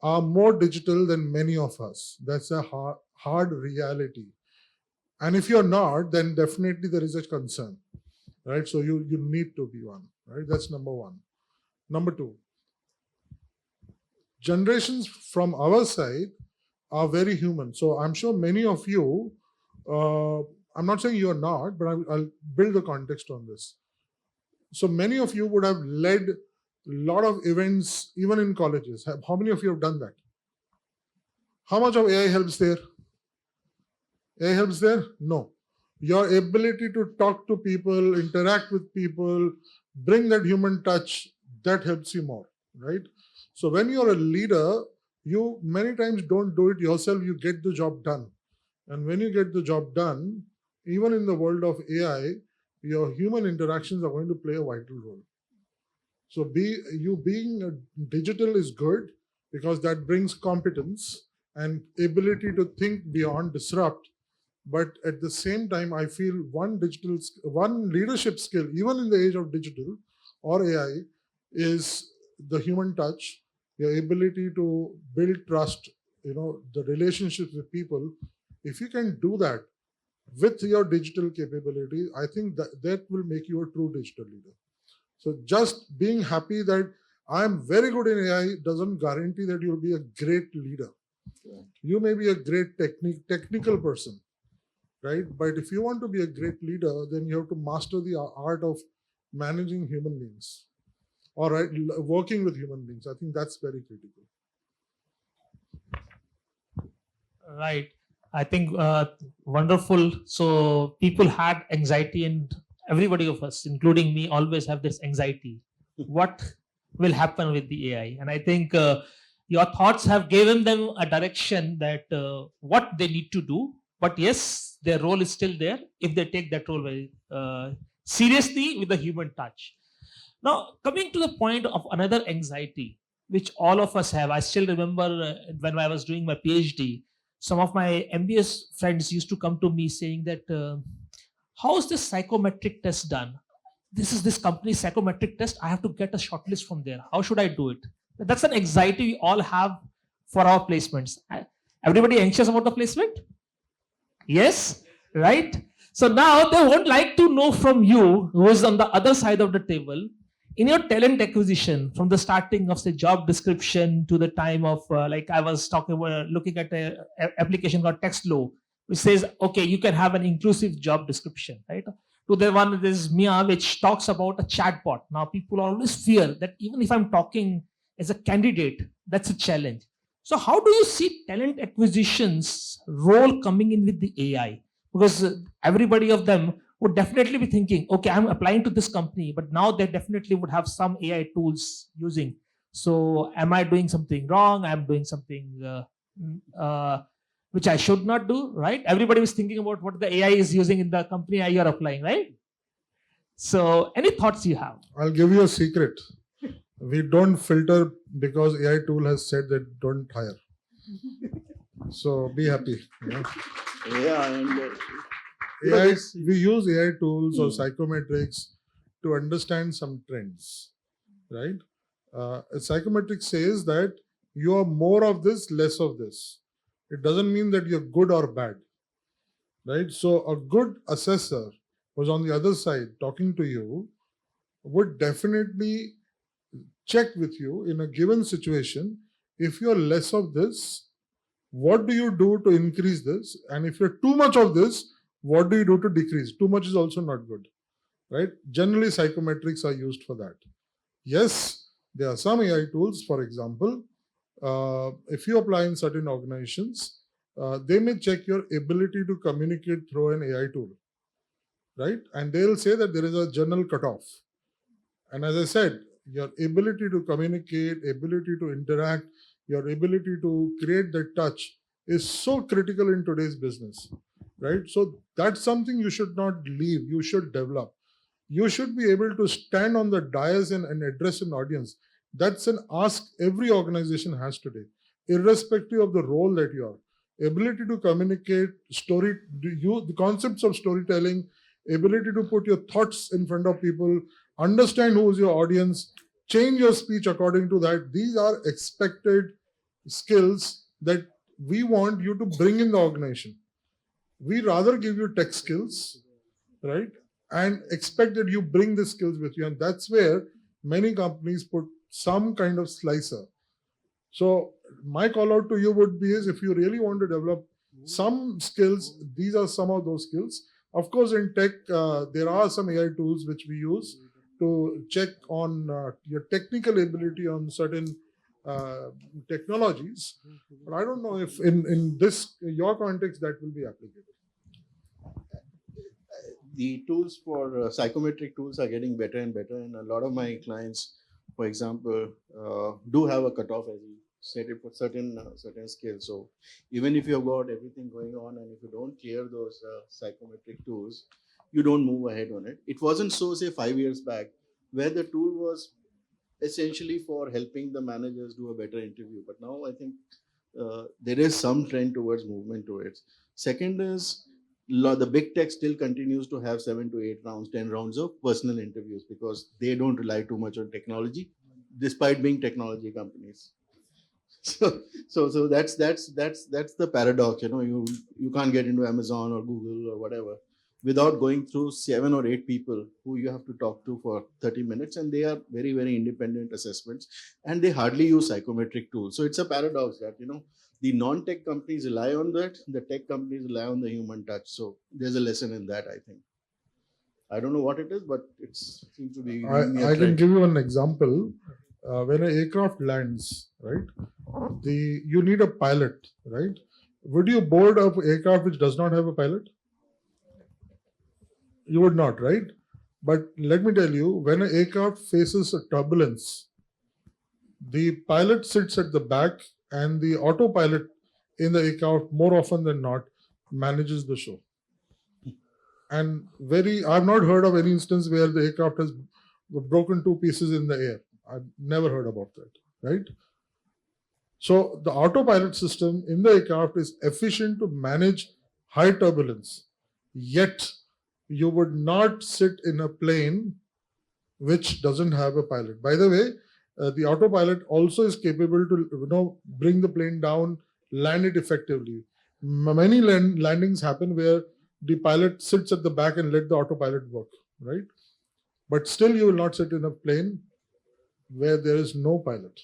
are more digital than many of us. That's a hard reality. And if you're not, then definitely there is a concern, right? So you need to be one, right? That's number one. Number two, generations from our side are very human. So I'm sure many of you, I'm not saying you're not, but I'll build the context on this. So many of you would have led a lot of events, even in colleges. How many of you have done that? How much of AI helps there? AI helps there? No. Your ability to talk to people, interact with people, bring that human touch, that helps you more, right? So when you're a leader, you many times don't do it yourself, you get the job done. And when you get the job done, even in the world of AI, your human interactions are going to play a vital role. So being digital is good because that brings competence and ability to think beyond, disrupt. But at the same time, I feel one leadership skill, even in the age of digital or AI, is the human touch, your ability to build trust, the relationships with people. If you can do that with your digital capability, I think that will make you a true digital leader. So just being happy that I'm very good in AI doesn't guarantee that you'll be a great leader. You may be a great technical person, right? But if you want to be a great leader, then you have to master the art of managing human beings, or working with human beings. I think that's very critical. Right. I think wonderful. So people had anxiety, and everybody of us, including me, always have this anxiety. What will happen with the AI? And I think Your thoughts have given them a direction that what they need to do. But yes, their role is still there if they take that role very seriously with the human touch. Now, coming to the point of another anxiety, which all of us have. I still remember when I was doing my PhD, some of my MBS friends used to come to me saying that, how is this psychometric test done? This is this company's psychometric test. I have to get a shortlist from there. How should I do it? That's an anxiety we all have for our placements. Everybody anxious about the placement? Yes, right? So now they would like to know from you, who is on the other side of the table, in your talent acquisition, from the starting of the job description to the time of, like I was talking about, looking at a application called TextLow, which says, okay, you can have an inclusive job description, right? To the one that is Mia, which talks about a chatbot. Now people always fear that even if I'm talking as a candidate, that's a challenge. So how do you see talent acquisition's role coming in with the AI? Because everybody of them would definitely be thinking, okay, I'm applying to this company, but now they definitely would have some AI tools using. So am I doing something wrong? I'm doing something which I should not do, right? Everybody was thinking about what the AI is using in the company you are applying, right? So any thoughts you have? I'll give you a secret. We don't filter because AI tool has said that don't hire. So be happy. Yeah, and AI, we use AI tools or psychometrics to understand some trends, right? Psychometrics says that you are more of this, less of this. It doesn't mean that you're good or bad, right? So a good assessor who's on the other side talking to you would definitely check with you in a given situation. If you're less of this, what do you do to increase this? And if you're too much of this, what do you do to decrease? Too much is also not good, right? Generally, psychometrics are used for that. Yes, there are some AI tools, for example, if you apply in certain organizations, they may check your ability to communicate through an AI tool, right? And they'll say that there is a general cutoff. And as I said, your ability to communicate, ability to interact, your ability to create that touch is so critical in today's business, right? So that's something you should not leave, you should develop. You should be able to stand on the dais and address an audience. That's an ask every organization has today, irrespective of the role that you are. Ability to communicate, the concepts of storytelling, ability to put your thoughts in front of people, understand who is your audience, change your speech according to that. These are expected skills that we want you to bring in the organization. We rather give you tech skills, right? And expect that you bring the skills with you. And that's where many companies put some kind of slicer. So my call out to you would be is if you really want to develop some skills, these are some of those skills. Of course, in tech, there are some AI tools which we use to check on your technical ability on certain technologies. But I don't know if in your context, that will be applicable. The tools for psychometric tools are getting better and better, and a lot of my clients, for example, do have a cutoff, as you said, for certain skills. So even if you've got everything going on, and if you don't clear those psychometric tools, you don't move ahead on it. It wasn't so, say, 5 years back, where the tool was essentially for helping the managers do a better interview. But now I think there is some trend towards movement to it. Second is, the big tech still continues to have 7 to 8 rounds, 10 rounds of personal interviews because they don't rely too much on technology, despite being technology companies. So that's the paradox. You can't get into Amazon or Google or whatever without going through 7 or 8 people who you have to talk to for 30 minutes, and they are very, very independent assessments, and they hardly use psychometric tools. So it's a paradox that the non-tech companies rely on that, the tech companies rely on the human touch. So there's a lesson in that, I think. I don't know what it is, but it seems to be. I can give you an example. When an aircraft lands, right, you need a pilot, right? Would you board an aircraft which does not have a pilot? You would not, right? But let me tell you, when an aircraft faces a turbulence, The pilot sits at the back, and the autopilot in the aircraft, more often than not, manages the show. And I've not heard of any instance where the aircraft has broken to pieces in the air. I've never heard about that, right? So the autopilot system in the aircraft is efficient to manage high turbulence. Yet you would not sit in a plane which doesn't have a pilot. By the way, the autopilot also is capable to bring the plane down, land it effectively. Many landings happen where the pilot sits at the back and let the autopilot work, right? But still, you will not sit in a plane where there is no pilot.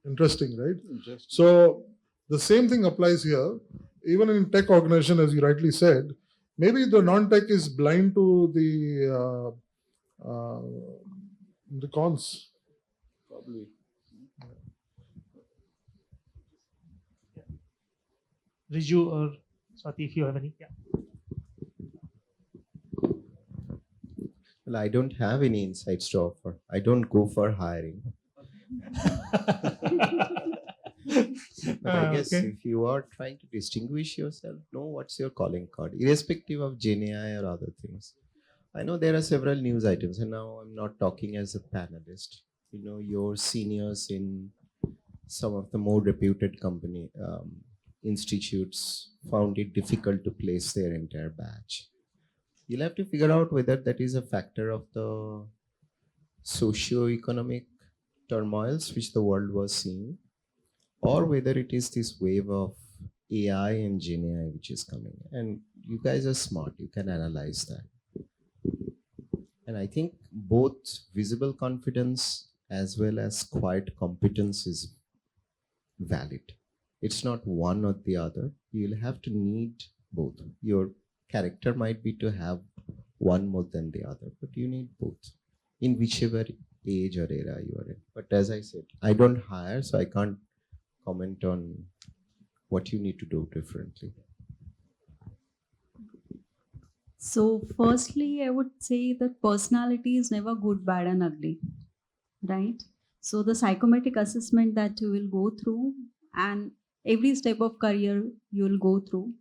Interesting, right? Interesting. So the same thing applies here. Even in tech organization, as you rightly said, maybe the non-tech is blind to the cons. Probably. Rhiju or Swati, if you have any. Yeah. Well, I don't have any insights to offer. I don't go for hiring. But I guess Okay. if you are trying to distinguish yourself, know what's your calling card, irrespective of Gen AI or other things. I know there are several news items, and now I'm not talking as a panelist. Your seniors in some of the more reputed institutes found it difficult to place their entire batch. You'll have to figure out whether that is a factor of the socio-economic turmoils which the world was seeing, or whether it is this wave of AI and Gen AI which is coming. And you guys are smart, you can analyze that. And I think both visible confidence as well as quiet competence is valid. It's not one or the other. You'll have to need both. Your character might be to have one more than the other, but you need both in whichever age or era you are in. But as I said, I don't hire, so I can't comment on what you need to do differently. So, firstly, I would say that personality is never good, bad, and ugly, right? So, the psychometric assessment that you will go through and every step of career you will go through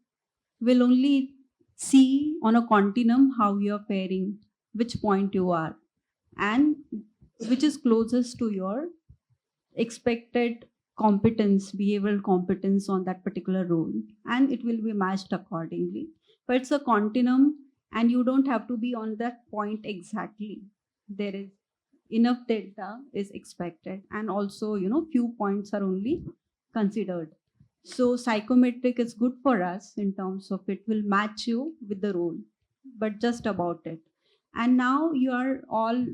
will only see on a continuum how you are faring, which point you are, and which is closest to your expected competence, behavioral competence on that particular role, and it will be matched accordingly. But it's a continuum, and you don't have to be on that point exactly. There is enough data is expected, and also few points are only considered. So psychometric is good for us in terms of it will match you with the role, but just about it. And now you are all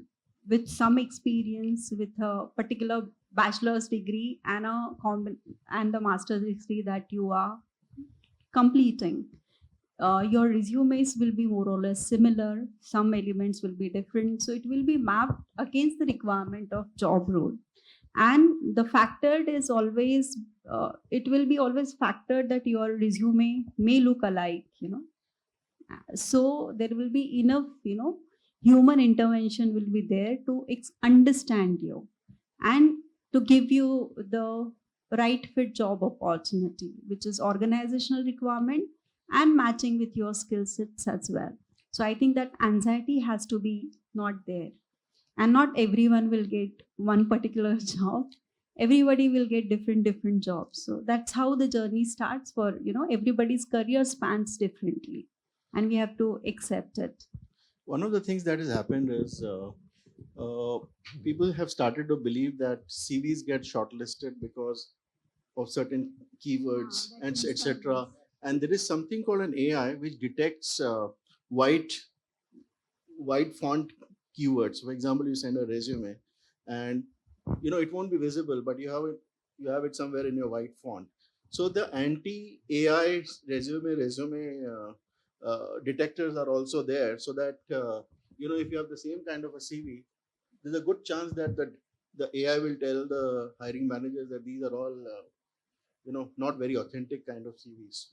with some experience with a particular bachelor's degree and and the master's degree that you are completing. Your resumes will be more or less similar. Some elements will be different, so it will be mapped against the requirement of job role. And the factored is always it will be always factored that your resume may look alike. So there will be enough human intervention will be there to understand you and to give you the right fit job opportunity, which is organizational requirement and matching with your skill sets as well. So I think that anxiety has to be not there, and not everyone will get one particular job. Everybody will get different jobs. So that's how the journey starts for everybody's career spans differently, and we have to accept it. One of the things that has happened is people have started to believe that CVs get shortlisted because of certain keywords and etc. And there is something called an AI which detects white font keywords. For example, you send a resume, and it won't be visible, but you have it somewhere in your white font. So the anti AI resume detectors are also there, so that if you have the same kind of a CV, there's a good chance that the AI will tell the hiring managers that these are all not very authentic kind of CVs.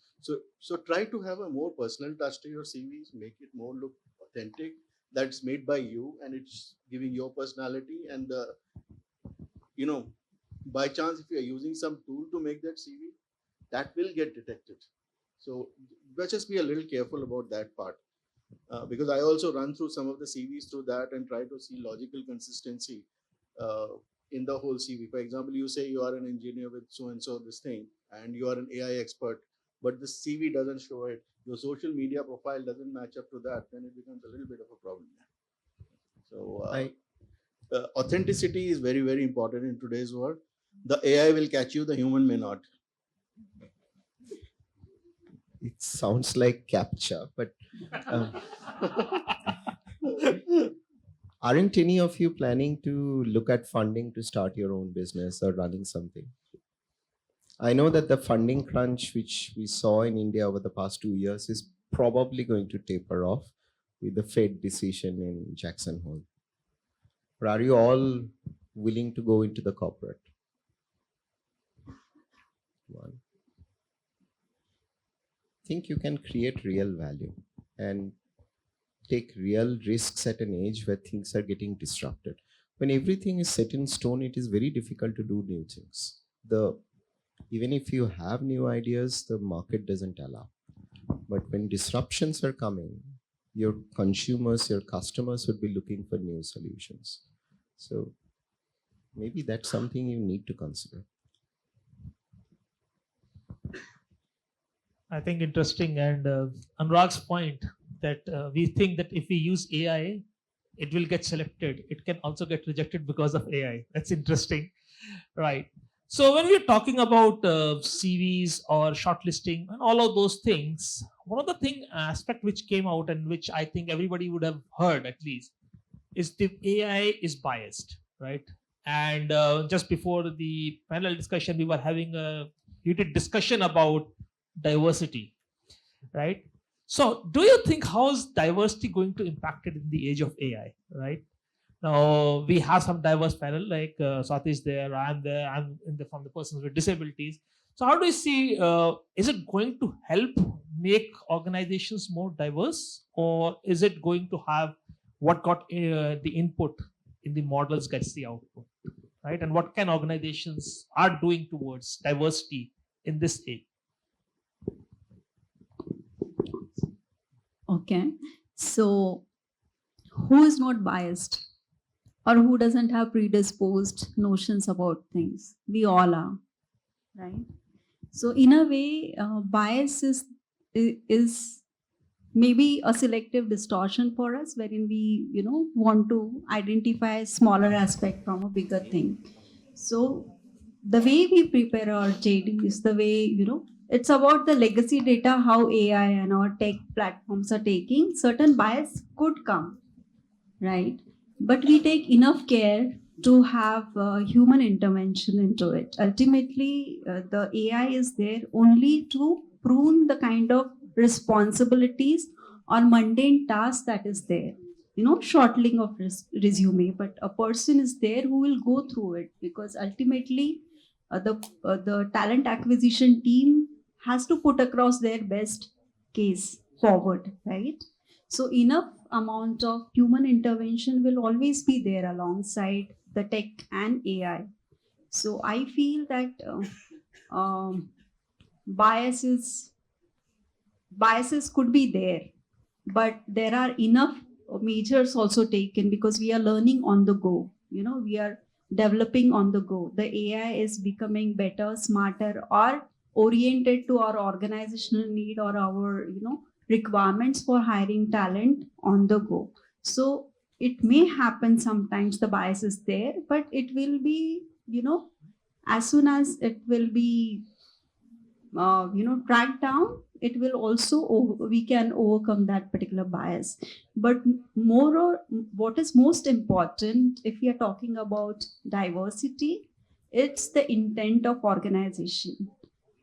So try to have a more personal touch to your CVs, make it more look authentic, that's made by you and it's giving your personality and the by chance, if you are using some tool to make that CV, that will get detected. So let's just be a little careful about that part. Because I also run through some of the CVs through that and try to see logical consistency uh, in the whole CV. For example, you say you are an engineer with so and so this thing, and you are an AI expert, but the CV doesn't show it. Your social media profile doesn't match up to that, then it becomes a little bit of a problem. So authenticity is very, very important in today's world. The AI will catch you, the human may not. It sounds like captcha, but aren't any of you planning to look at funding to start your own business or running something? I know that the funding crunch which we saw in India over the past 2 years is probably going to taper off with the Fed decision in Jackson Hole. Or are you all willing to go into the corporate? One. Think you can create real value and take real risks at an age where things are getting disrupted. When everything is set in stone, it is very difficult to do new things. Even if you have new ideas, the market doesn't allow. But when disruptions are coming, your consumers, your customers would be looking for new solutions. So maybe that's something you need to consider. I think interesting, and Anurag's point that we think that if we use AI, it will get selected. It can also get rejected because of AI. That's interesting, right? So when we're talking about CVs or shortlisting and all of those things, one of the aspect which came out and which I think everybody would have heard at least is the AI is biased, right? And just before the panel discussion, we were having a heated discussion about diversity, right? So do you think how is diversity going to impact it in the age of AI, right? Now we have some diverse panel like Swati is there, I'm there, I'm from the persons with disabilities. So how do you see, is it going to help make organizations more diverse, or is it going to have what got the input in the models gets the output, right? And what can organizations are doing towards diversity in this age? Okay. So, who is not biased or who doesn't have predisposed notions about things? We all are, right? So, in a way, bias is maybe a selective distortion for us, wherein we want to identify a smaller aspect from a bigger thing. So, the way we prepare our JDs, the way it's about the legacy data, how AI and our tech platforms are taking certain bias could come, right? But we take enough care to have human intervention into it. Ultimately, the AI is there only to prune the kind of responsibilities or mundane tasks that is there. Shortening of resume, but a person is there who will go through it, because ultimately the talent acquisition team has to put across their best case forward, right? So enough amount of human intervention will always be there alongside the tech and AI. So I feel that biases could be there, but there are enough measures also taken, because we are learning on the go. We are developing on the go. The AI is becoming better, smarter, or oriented to our organizational need or our requirements for hiring talent on the go. So it may happen sometimes the bias is there, but it will be as soon as it will be tracked down, it will also we can overcome that particular bias. But what is most important if we are talking about diversity, it's the intent of organization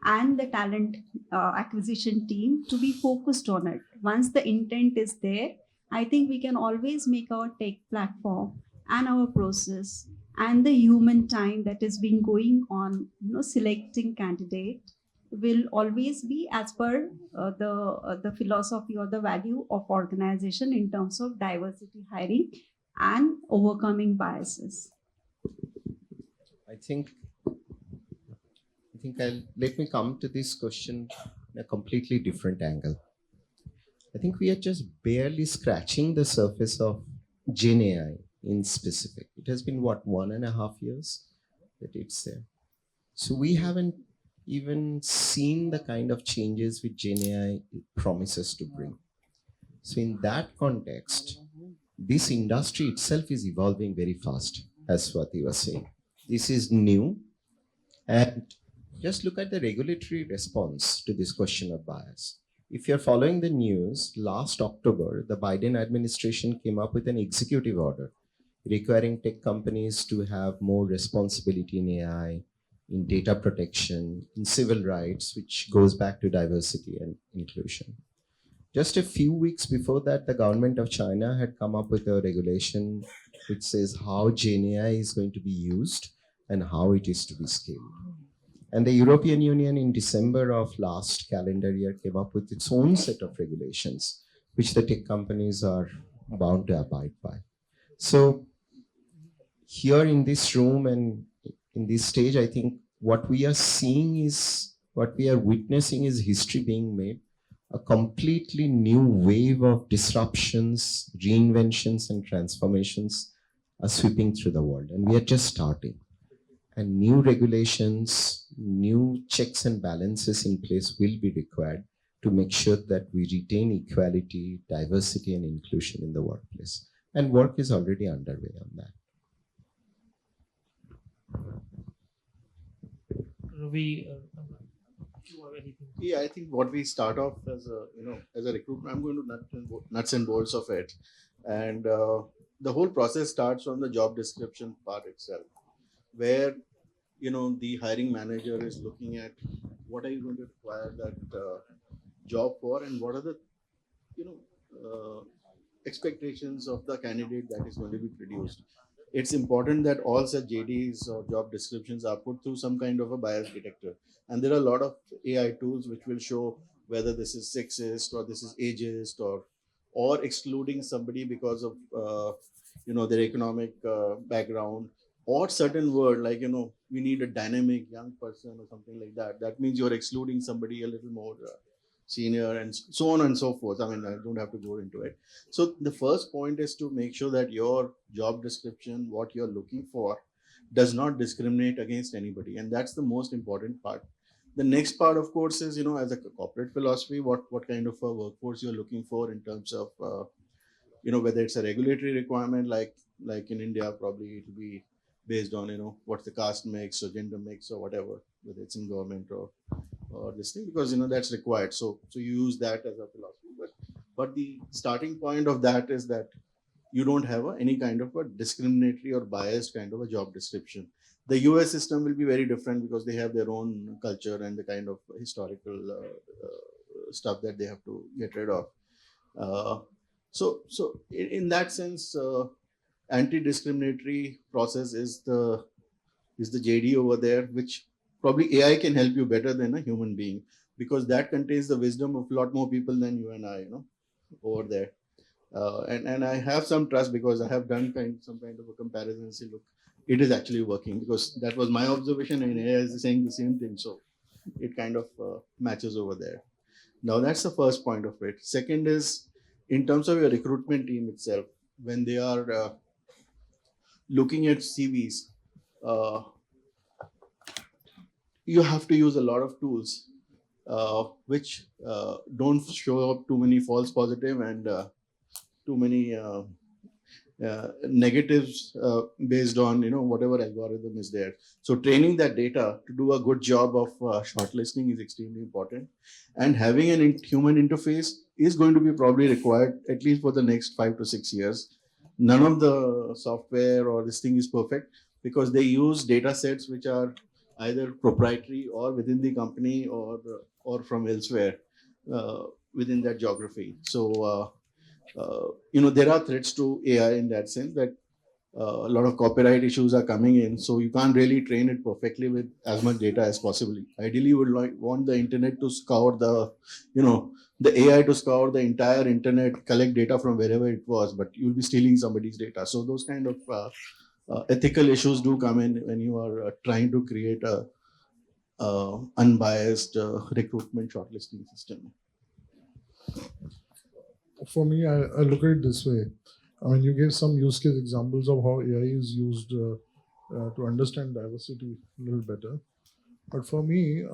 and the talent acquisition team to be focused on it. Once the intent is there, I think we can always make our tech platform and our process and the human time that is being going on selecting candidate will always be as per the philosophy or the value of organization in terms of diversity hiring and overcoming biases. I think think let me come to this question in a completely different angle. I think we are just barely scratching the surface of Gen AI in specific. It has been what, 1.5 years that it's there. So we haven't even seen the kind of changes which Gen AI promises to bring. So in that context, this industry itself is evolving very fast, as Swati was saying. This is new. And just look at the regulatory response to this question of bias. If you're following the news, last October, the Biden administration came up with an executive order requiring tech companies to have more responsibility in AI, in data protection, in civil rights, which goes back to diversity and inclusion. Just a few weeks before that, the government of China had come up with a regulation which says how Gen AI is going to be used and how it is to be scaled. And the European Union in December of last calendar year came up with its own set of regulations, which the tech companies are bound to abide by. So here in this room and in this stage, I think what we are seeing is, what we are witnessing is history being made. A completely new wave of disruptions, reinventions, and transformations are sweeping through the world. And we are just starting. And new regulations, new checks and balances in place will be required to make sure that we retain equality, diversity, and inclusion in the workplace. And work is already underway on that. Ravi, you have anything? Yeah, I think what we start off as a recruitment, I'm going to nuts and bolts of it. And the whole process starts from the job description part itself, where the hiring manager is looking at what are you going to require that job for, and what are the expectations of the candidate that is going to be produced. It's important that all such JDs or job descriptions are put through some kind of a bias detector, and there are a lot of AI tools which will show whether this is sexist or this is ageist or excluding somebody because of their economic background, or certain word like we need a dynamic young person or something like that. That means you're excluding somebody a little more senior, and so on and so forth. I mean, I don't have to go into it. So the first point is to make sure that your job description, what you're looking for, does not discriminate against anybody, and that's the most important part. The next part, of course, is as a corporate philosophy, what kind of a workforce you're looking for in terms of whether it's a regulatory requirement like in India, probably it will be based on what's the caste mix or gender mix or whatever, whether it's in government or this thing, because that's required. So you use that as a philosophy, but the starting point of that is that you don't have any kind of a discriminatory or biased kind of a job description. The US system will be very different because they have their own culture and the kind of historical stuff that they have to get rid of. So in that sense, anti-discriminatory process is the JD over there, which probably AI can help you better than a human being, because that contains the wisdom of a lot more people than you and I, over there. And I have some trust because I have done some kind of a comparison and say, look, it is actually working, because that was my observation and AI is saying the same thing. So it kind of matches over there. Now that's the first point of it. Second is, in terms of your recruitment team itself, when they are looking at CVs, you have to use a lot of tools which don't show up too many false positive and too many negatives based on whatever algorithm is there. So training that data to do a good job of shortlisting is extremely important, and having an human interface is going to be probably required at least for the next 5 to 6 years. None of the software or this thing is perfect, because they use data sets which are either proprietary or within the company or from elsewhere within that geography. So there are threats to AI in that sense, that a lot of copyright issues are coming in, so you can't really train it perfectly with as much data as possible. Ideally, you would want the internet to scour the AI to scour the entire internet, collect data from wherever it was, but you'll be stealing somebody's data. So those kind of ethical issues do come in when you are trying to create a unbiased recruitment shortlisting system? For me, I look at it this way. I mean, you gave some use case examples of how AI is used to understand diversity a little better. But for me,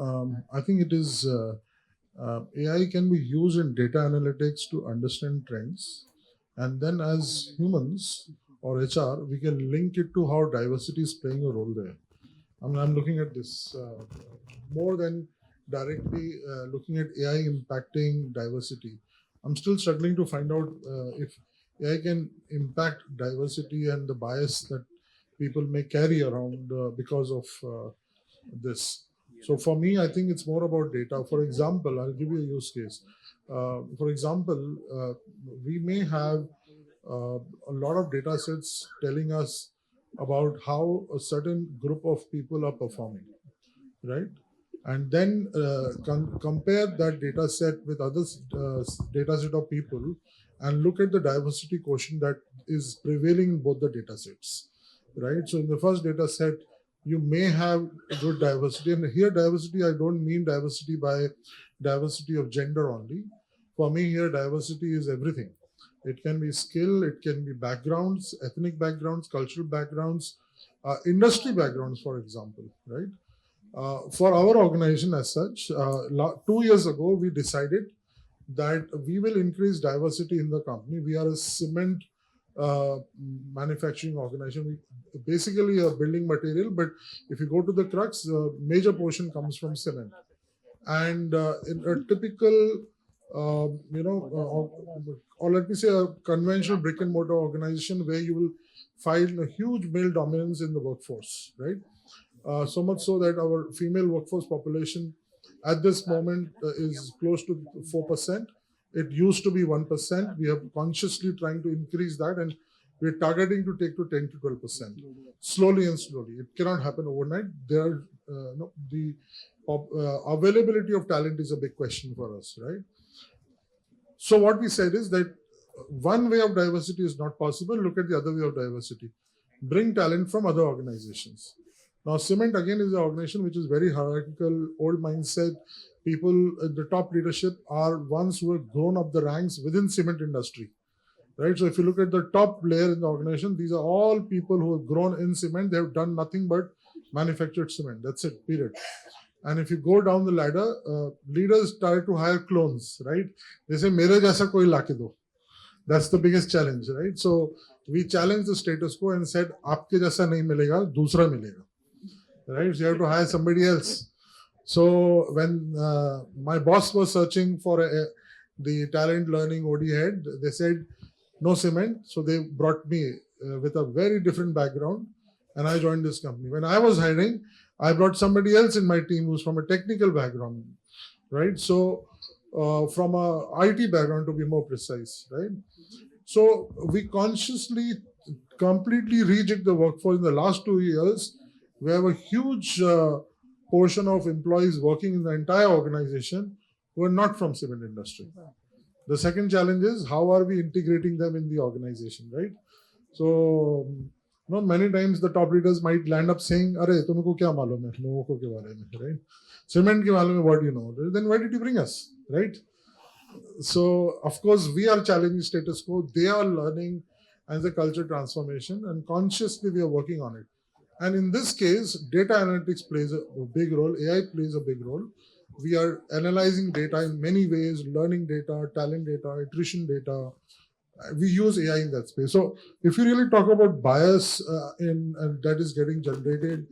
I think it is AI can be used in data analytics to understand trends. And then as humans or HR, we can link it to how diversity is playing a role there. I mean, I'm looking at this more than directly looking at AI impacting diversity. I'm still struggling to find out if AI can impact diversity and the bias that people may carry around because of this. So for me, I think it's more about data. For example, I'll give you a use case. For example, we may have a lot of data sets telling us about how a certain group of people are performing, right? And then compare that data set with other data set of people and look at the diversity quotient that is prevailing in both the data sets, right? So in the first data set, you may have good diversity. And here diversity, I don't mean diversity by diversity of gender only. For me here, diversity is everything. It can be skill, it can be backgrounds, ethnic backgrounds, cultural backgrounds, industry backgrounds, for example, right? For our organization as such, 2 years ago, we decided that we will increase diversity in the company. We are a cement manufacturing organization. We basically a building material, but if you go to the crux, a major portion comes from cement. And in a typical, or let me say a conventional brick and mortar organization where you will find a huge male dominance in the workforce, right? So much so that our female workforce population at this moment is close to 4%. It used to be 1%. We are consciously trying to increase that, and we're targeting to take to 10 to 12%. Slowly and slowly. It cannot happen overnight. The availability of talent is a big question for us, right? So what we said is that one way of diversity is not possible. Look at the other way of diversity. Bring talent from other organizations. Now, cement again is an organization which is very hierarchical, old mindset. People at the top leadership are ones who have grown up the ranks within cement industry, right? So if you look at the top layer in the organization, these are all people who have grown in cement. They have done nothing but manufactured cement. That's it, period. And if you go down the ladder, leaders try to hire clones, right? They say, "Mere jaisa koi la ke do." That's the biggest challenge, right? So we challenged the status quo and said, "Aapke jaisa nahi milega, dusra milega." Right? So you have to hire somebody else. So when my boss was searching for the talent learning OD head, they said, "No cement." So they brought me with a very different background, and I joined this company. When I was hiring, I brought somebody else in my team who's from a technical background, right? So from a IT background, to be more precise, right? So we consciously completely rejig the workforce in the last 2 years. We have a huge portion of employees working in the entire organization who are not from cement industry. The second challenge is how are we integrating them in the organization, right? So, many times the top leaders might land up saying, "Arey, tumko kya malum hai Nuvoco ke bare mein, right? Cement ke malum hai, what do you know? Then why did you bring us, right?" So, of course, we are challenging status quo. They are learning as a culture transformation, and consciously we are working on it. And in this case, data analytics plays a big role. AI plays a big role. We are analyzing data in many ways, learning data, talent data, attrition data. We use AI in that space. So if you really talk about bias that is getting generated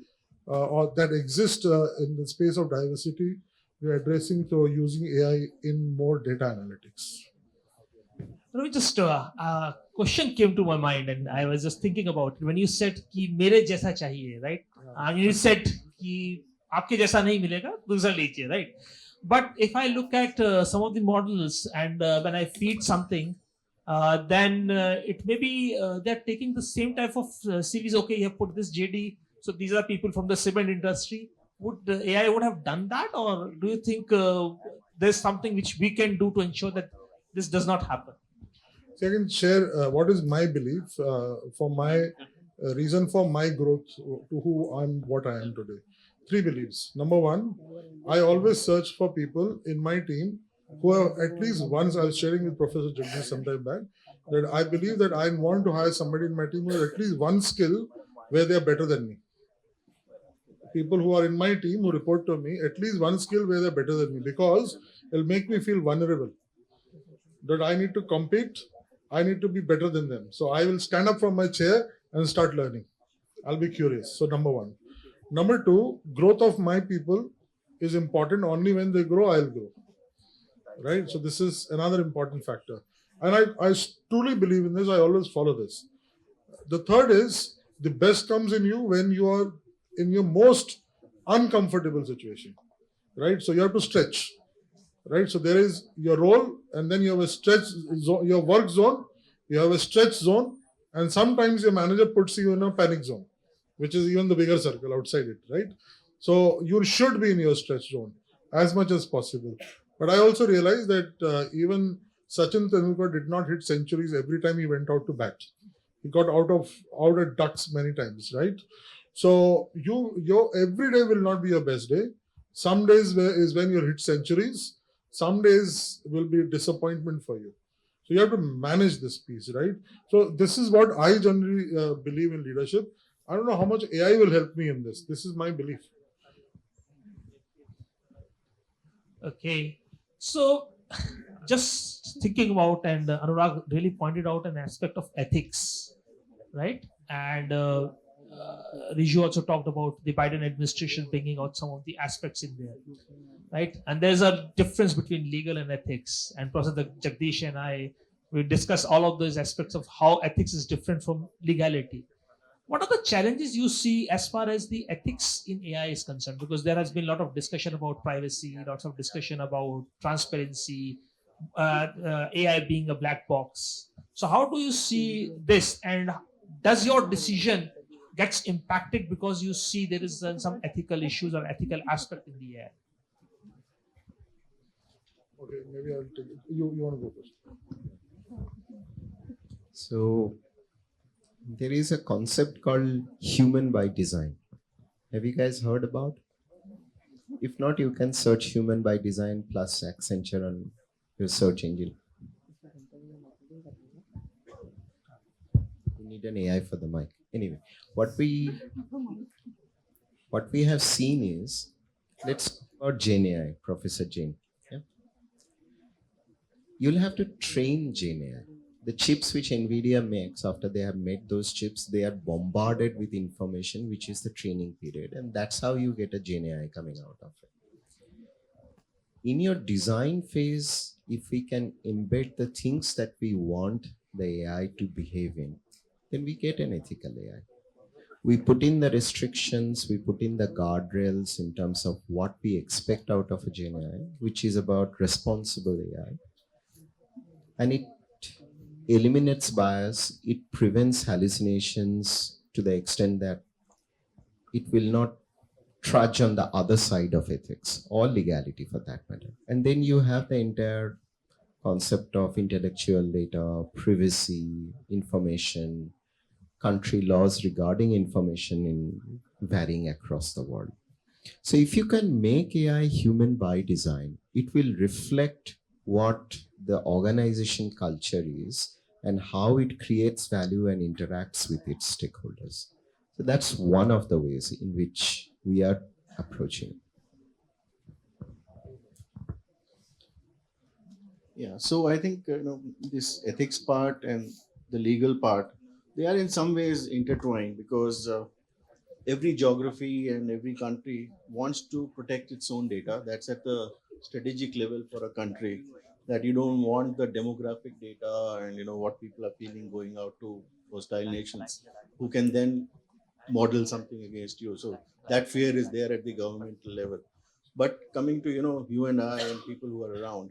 or that exists in the space of diversity, we are addressing through using AI in more data analytics. Just a question came to my mind, and I was just thinking about when you said कि मेरे जैसा चाहिए, right? And you said कि आपके जैसा नहीं मिलेगा, दूसरा लीजिए, right? But if I look at some of the models, and when I feed something, then it may be they're taking the same type of series. Okay, you have put this JD, so these are people from the cement industry. Would AI would have done that, or do you think there's something which we can do to ensure that this does not happen? So I can share what is my belief for my reason for my growth to who I'm, what I am today. 3 beliefs. Number 1, I always search for people in my team who have at least once, I was sharing with Professor Jagdish sometime back, that I believe that I want to hire somebody in my team who has at least one skill where they are better than me. People who are in my team who report to me, at least one skill where they're better than me, because it'll make me feel vulnerable. That I need to compete, I need to be better than them. So I will stand up from my chair and start learning. I'll be curious. So number one. Number two, growth of my people is important. Only when they grow, I'll grow. Right? So this is another important factor. And I truly believe in this. I always follow this. The third is the best comes in you when you are in your most uncomfortable situation. Right? So you have to stretch. Right? So there is your role, and then you have a stretch zone, your work zone, you have a stretch zone, and sometimes your manager puts you in a panic zone, which is even the bigger circle outside it, right? So you should be in your stretch zone as much as possible. But I also realized that even Sachin Tendulkar did not hit centuries every time he went out to bat. He got out at ducks many times, right? So your every day will not be your best day. Some days is when you hit centuries. Some days will be disappointment for you. So you have to manage this piece, right? So this is what I generally believe in leadership. I don't know how much AI will help me in this. This is my belief. Okay. So just thinking about, and Anurag really pointed out an aspect of ethics, right? And Rhiju also talked about the Biden administration bringing out some of the aspects in there, right? And there's a difference between legal and ethics. And Professor Jagdish and I, we discuss all of those aspects of how ethics is different from legality. What are the challenges you see as far as the ethics in AI is concerned? Because there has been a lot of discussion about privacy, lots of discussion about transparency, AI being a black box. So how do you see this, and does your decision gets impacted because you see there is some ethical issues or ethical aspect in the AI? Okay, maybe I'll take it. You want to go first? So there is a concept called human by design. Have you guys heard about? If not, you can search human by design plus Accenture on your search engine. You need an AI for the mic. Anyway, what we have seen is, let's talk about Gen AI, Professor Jain. Yeah? You'll have to train Gen AI. The chips which NVIDIA makes, after they have made those chips, they are bombarded with information, which is the training period. And that's how you get a Gen AI coming out of it. In your design phase, if we can embed the things that we want the AI to behave in, then we get an ethical AI. We put in the restrictions, we put in the guardrails in terms of what we expect out of a Gen AI, which is about responsible AI. And it eliminates bias, it prevents hallucinations to the extent that it will not trudge on the other side of ethics or legality for that matter. And then you have the entire concept of intellectual data, privacy, information, country laws regarding information in varying across the world. So if you can make AI human by design, it will reflect what the organization culture is and how it creates value and interacts with its stakeholders. So that's one of the ways in which we are approaching it. Yeah, so I think this ethics part and the legal part, they are in some ways intertwined, because every geography and every country wants to protect its own data. That's at the strategic level for a country, that you don't want the demographic data and what people are feeling going out to hostile nations who can then model something against you. So that fear is there at the governmental level. But coming to you and I and people who are around,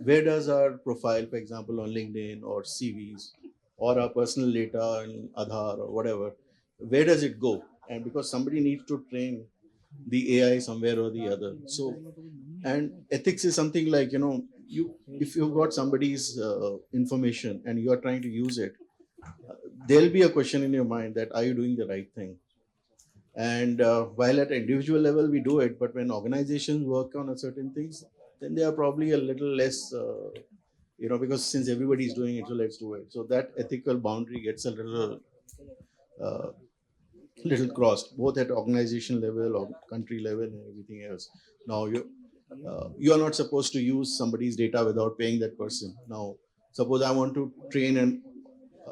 where does our profile, for example, on LinkedIn or CVs or our personal data and Aadhaar or whatever, where does it go? And because somebody needs to train the AI somewhere or the other. So, and ethics is something like, if you've got somebody's information and you are trying to use it, there'll be a question in your mind that, are you doing the right thing? And while at an individual level we do it, but when organizations work on a certain things, then they are probably a little less, because since everybody is doing it, so let's do it. So that ethical boundary gets a uh, little crossed, both at organization level or country level and everything else. Now you are not supposed to use somebody's data without paying that person. Now, suppose I want to train an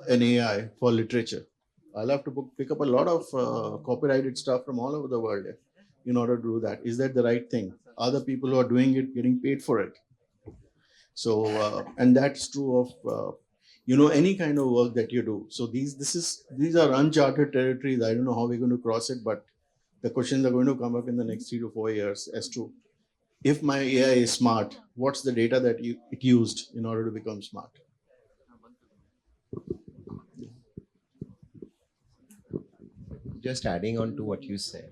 AI for literature. I'll have to pick up a lot of copyrighted stuff from all over the world in order to do that. Is that the right thing? Are the people who are doing it getting paid for it? So, and that's true of any kind of work that you do. So these are uncharted territories. I don't know how we're going to cross it, but the questions are going to come up in the next 3 to 4 years as to, if my AI is smart, what's the data that it used in order to become smart? Just adding on to what you said,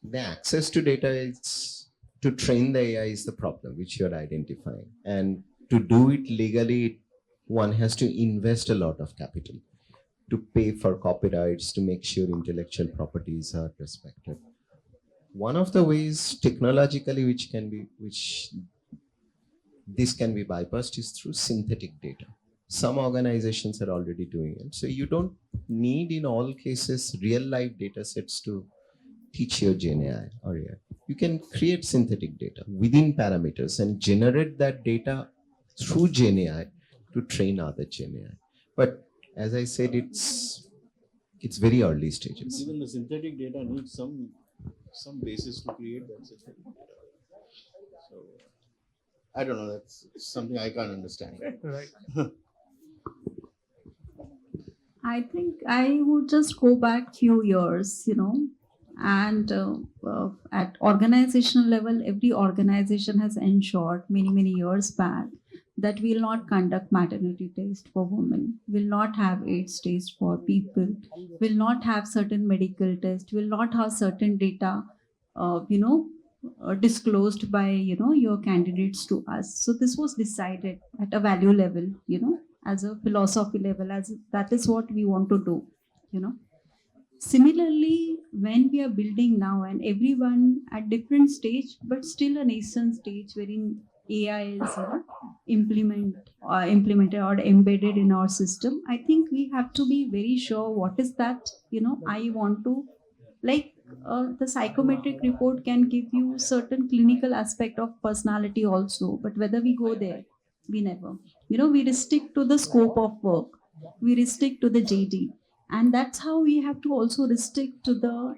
the access to data is to train the AI is the problem which you're identifying. And to do it legally, one has to invest a lot of capital to pay for copyrights, to make sure intellectual properties are respected. One of the ways technologically which this can be bypassed is through synthetic data. Some organizations are already doing it. So you don't need in all cases real life data sets to teach your GenAI or AI. You can create synthetic data within parameters and generate that data through GenAI to train other GenAI. But as I said, it's very early stages. Even the synthetic data needs some basis to create that synthetic data. So I don't know. That's something I can't understand. Right. I think I would just go back few years, and at organizational level, every organization has ensured many years back that we will not conduct maternity test for women, will not have AIDS test for people, will not have certain medical tests, will not have certain data, disclosed by your candidates to us. So this was decided at a value level, as a philosophy level, as that is what we want to do. Similarly, when we are building now, and everyone at different stage, but still a nascent stage wherein AI is implemented or embedded in our system, I think we have to be very sure what is that. I want to the psychometric report can give you certain clinical aspect of personality also, but whether we go there, we never. We restrict to the scope of work, we restrict to the JD, and that's how we have to also restrict to the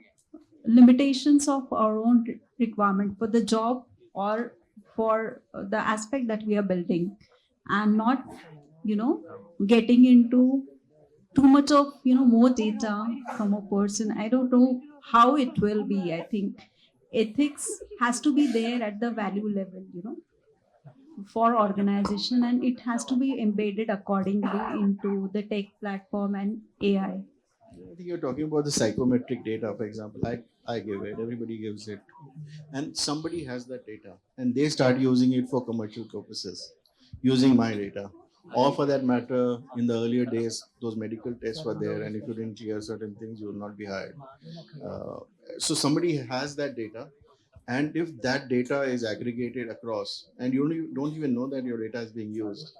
limitations of our own requirement for the job or for the aspect that we are building, and not getting into too much of more data from a person. I don't know how it will be. I think ethics has to be there at the value level, for organization, and it has to be embedded accordingly into the tech platform and AI. I think you're talking about the psychometric data, for example. I give it, everybody gives it, and somebody has that data and they start using it for commercial purposes, using my data. Or for that matter, in the earlier days, those medical tests were there, and if you didn't clear certain things, you will not be hired. So somebody has that data, and if that data is aggregated across, and you don't even know that your data is being used,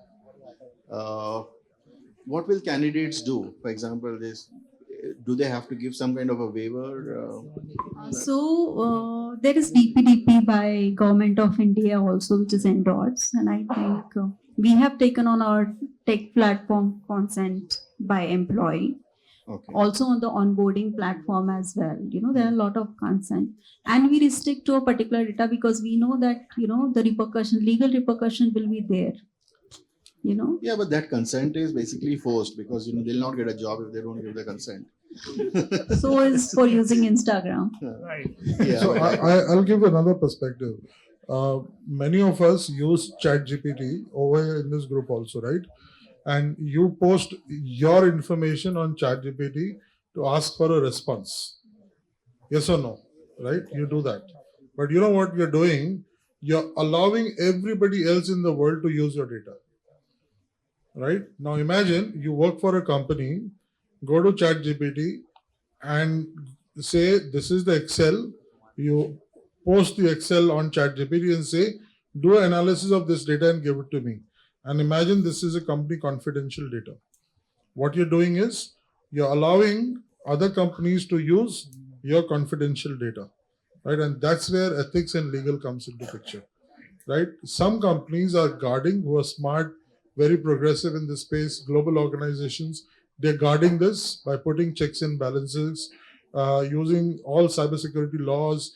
what will candidates do? For example, do they have to give some kind of a waiver? So there is DPDP by Government of India also, which is endorsed, and I think we have taken on our tech platform consent by employee. Okay. Also on the onboarding platform as well, there are a lot of consent, and we restrict to a particular data because we know that the legal repercussion will be there. Yeah, but that consent is basically forced because they'll not get a job if they don't give the consent. So is for using Instagram. Right. Yeah. So I'll give another perspective. Many of us use ChatGPT over in this group also, right? And you post your information on ChatGPT to ask for a response. Yes or no, right? You do that. But you know what you're doing? You're allowing everybody else in the world to use your data. Right? Now imagine you work for a company, go to ChatGPT and say, this is the Excel, you post the Excel on ChatGPT and say, do an analysis of this data and give it to me. And imagine this is a company confidential data. What you're doing is you're allowing other companies to use your confidential data, right? And that's where ethics and legal comes into picture, right? Some companies are guarding, who are smart, very progressive in this space, global organizations, they're guarding this by putting checks and balances, using all cybersecurity laws,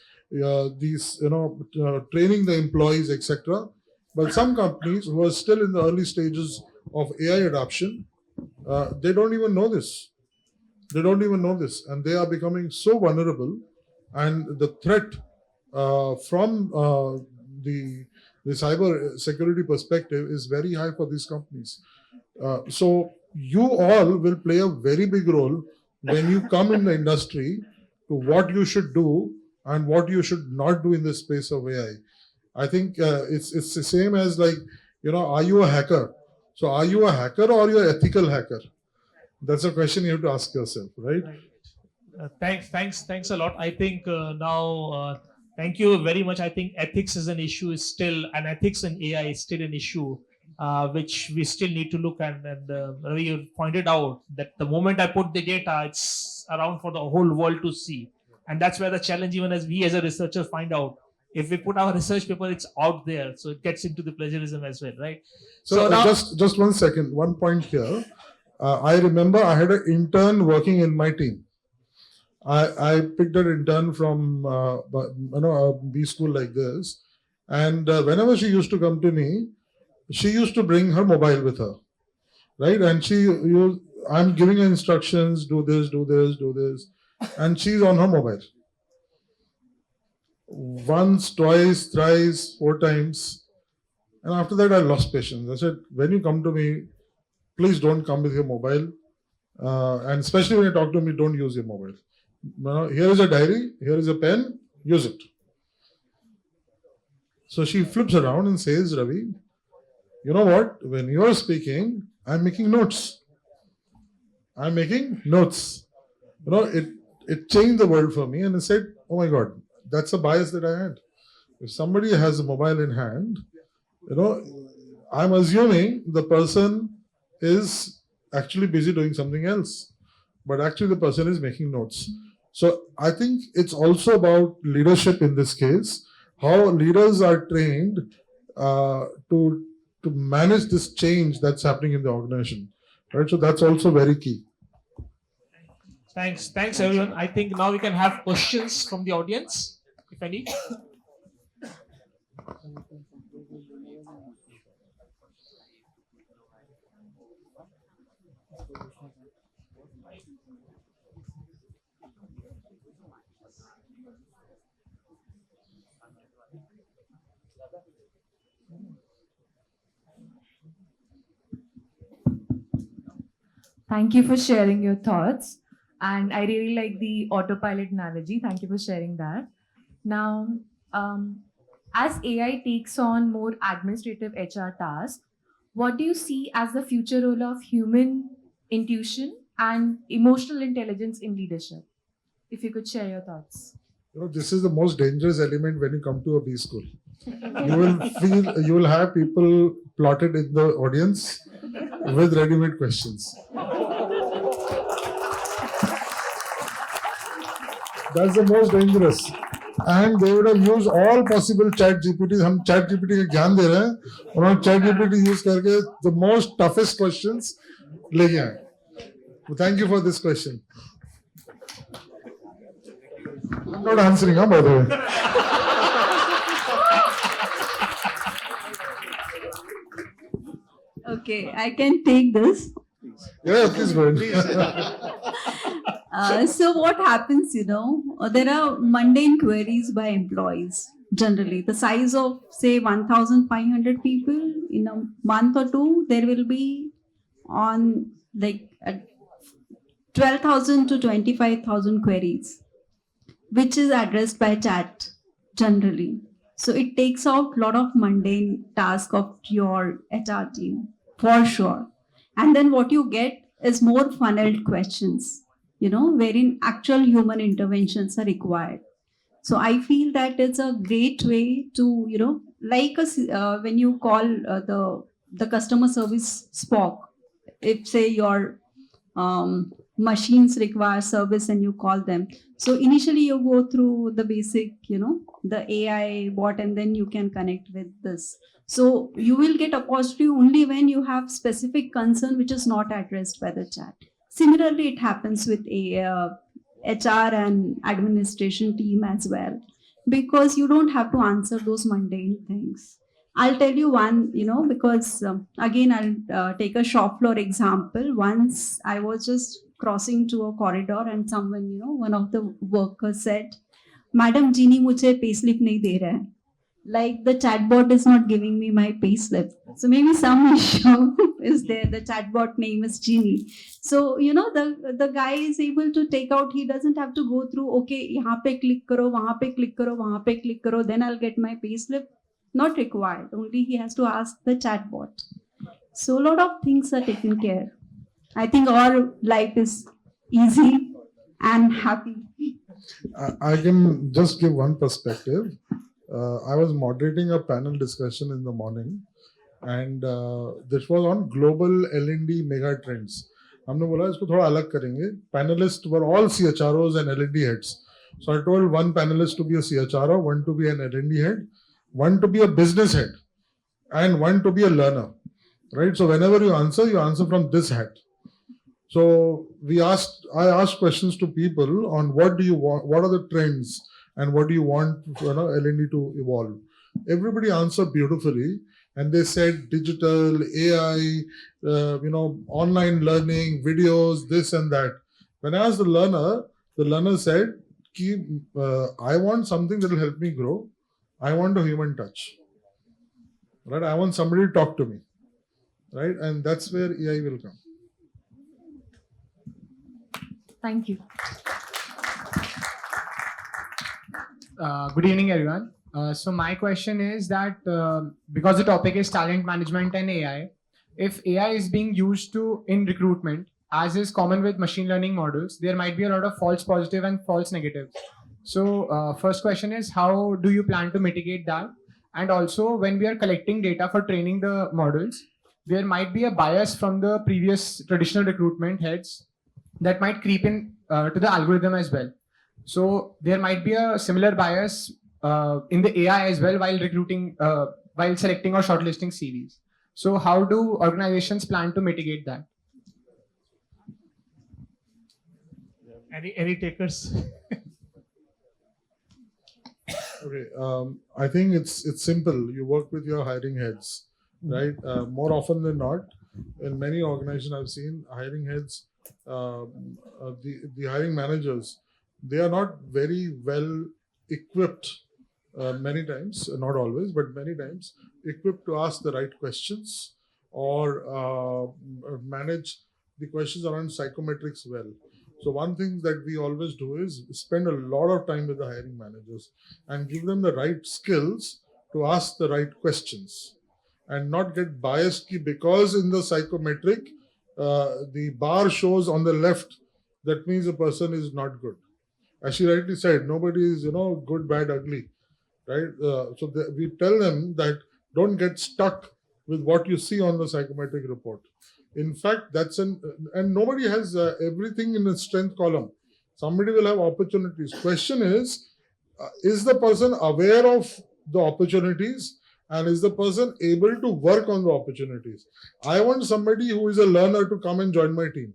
training the employees, etc. But some companies who are still in the early stages of AI adoption, they don't even know this. They don't even know this, and they are becoming so vulnerable. And the threat from the cyber security perspective is very high for these companies. So you all will play a very big role when you come in the industry to what you should do and what you should not do in the space of AI. I think it's the same as, like, are you a hacker? So are you a hacker or you're an ethical hacker? That's a question you have to ask yourself, right? Thanks a lot. I think thank you very much. I think ethics is an issue, is still, and ethics in AI is still an issue, which we still need to look at. And Ravi, you pointed out that the moment I put the data, it's around for the whole world to see. And that's where the challenge, even as we as a researcher find out, if we put our research paper, it's out there. So it gets into the plagiarism as well, right? So now, just 1 second, 1 point here. I remember I had an intern working in my team. I picked an intern from a B school like this, and whenever she used to come to me, she used to bring her mobile with her, right? And I'm giving her instructions, do this, do this, do this, and she's on her mobile. Once, twice, thrice, 4 times, and after that I lost patience. I said, when you come to me, please don't come with your mobile, and especially when you talk to me, don't use your mobile. Here is a diary, here is a pen, use it. So she flips around and says, Ravi, you know what? When you are speaking, I'm making notes. I'm making notes. It changed the world for me, and I said, oh my God, that's a bias that I had. If somebody has a mobile in hand, I'm assuming the person is actually busy doing something else, but actually the person is making notes. So I think it's also about leadership in this case, how leaders are trained to manage this change that's happening in the organization, right? So that's also very key. Thanks everyone. I think now we can have questions from the audience, if any. Thank you for sharing your thoughts. And I really like the autopilot analogy. Thank you for sharing that. Now, as AI takes on more administrative HR tasks, what do you see as the future role of human intuition and emotional intelligence in leadership? If you could share your thoughts. This is the most dangerous element when you come to a B school. You will have people plotted in the audience with ready-made questions. That's the most dangerous. And they would have used all possible chat GPT. हम chat GPT का ज्ञान दे रहे हैं, उन्होंने chat GPT use करके the most toughest questions लेके आए. Thank you for this question. I'm not answering, by the way. Okay, I can take this. Yeah, please go ahead. So what happens, there are mundane queries by employees. Generally, the size of, say, 1,500 people in a month or two, there will be on like 12,000 to 25,000 queries, which is addressed by chat generally. So it takes out a lot of mundane tasks of your HR team, for sure. And then what you get is more funneled questions. wherein actual human interventions are required. So I feel that it's a great way to, like when you call the customer service Spock, if say your machines require service and you call them. So initially you go through the basic, the AI bot, and then you can connect with this. So you will get opportunity only when you have specific concern which is not addressed by the chat. Similarly, it happens with a HR and administration team as well, because you don't have to answer those mundane things. I'll tell you one, because again, I'll take a shop floor example. Once I was just crossing to a corridor and someone, one of the workers said, Madam Genie, mujhe payslip nahi de raha hai. Like the chatbot is not giving me my payslip. So maybe some issue is there. The chatbot name is Genie. So, the guy is able to take out, he doesn't have to go through, okay, yahan pe click karo, wahan pe click karo, wahan pe click karo, then I'll get my payslip. Not required. Only he has to ask the chatbot. So a lot of things are taken care. I think our life is easy and happy. I can just give one perspective. I was moderating a panel discussion in the morning, and this was on global L&D mega trends. हमने बोला इसको थोड़ा अलग करेंगे. Panelists were all CHROs and L&D heads. So I told one panelist to be a CHRO, one to be an L&D head, one to be a business head, and one to be a learner. Right? So whenever you answer from this hat. So I asked questions to people on what do you want, what are the trends, and what do you want L&D to evolve. Everybody answered beautifully, and they said digital, AI, online learning, videos, this and that. When I asked the learner said, I want something that will help me grow. I want a human touch. Right? I want somebody to talk to me. Right? And that's where AI will come. Thank you. Good evening, everyone. So my question is that because the topic is talent management and AI, if AI is being used in recruitment, as is common with machine learning models, there might be a lot of false positive and false negatives. So first question is, how do you plan to mitigate that? And also, when we are collecting data for training the models, there might be a bias from the previous traditional recruitment heads that might creep in to the algorithm as well. So there might be a similar bias in the AI as well while recruiting, while selecting or shortlisting CVs. So how do organizations plan to mitigate that? Any takers? Okay, I think it's simple. You work with your hiring heads, right? More often than not, in many organizations I've seen, hiring heads, the hiring managers, they are not very well equipped many times, not always, but many times, equipped to ask the right questions or manage the questions around psychometrics well. So one thing that we always do is spend a lot of time with the hiring managers and give them the right skills to ask the right questions and not get biased because in the psychometric, the bar shows on the left, that means the person is not good. As she rightly said, nobody is, good, bad, ugly, right? So we tell them that don't get stuck with what you see on the psychometric report. In fact, and nobody has everything in a strength column. Somebody will have opportunities. Question is the person aware of the opportunities and is the person able to work on the opportunities? I want somebody who is a learner to come and join my team.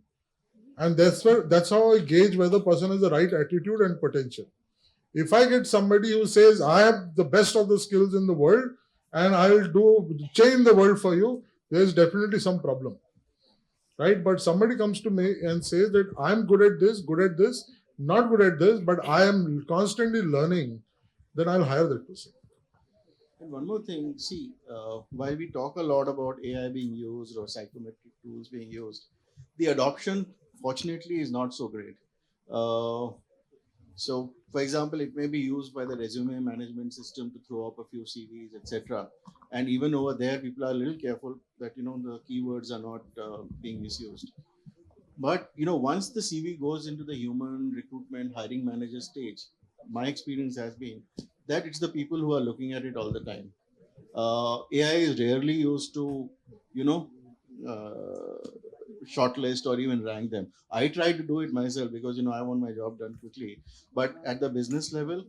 And that's how I gauge whether the person has the right attitude and potential. If I get somebody who says, I have the best of the skills in the world and I will change the world for you, there's definitely some problem. Right? But somebody comes to me and says that I'm good at this, not good at this, but I am constantly learning, then I'll hire that person. And one more thing, see, while we talk a lot about AI being used or psychometric tools being used, the adoption, fortunately, is not so great. So, for example, it may be used by the resume management system to throw up a few CVs, etc. And even over there, people are a little careful that the keywords are not being misused. But once the CV goes into the human recruitment hiring manager stage, my experience has been that it's the people who are looking at it all the time. AI is rarely used to, you know, uh, shortlist or even rank them. I try to do it myself because I want my job done quickly. But at the business level,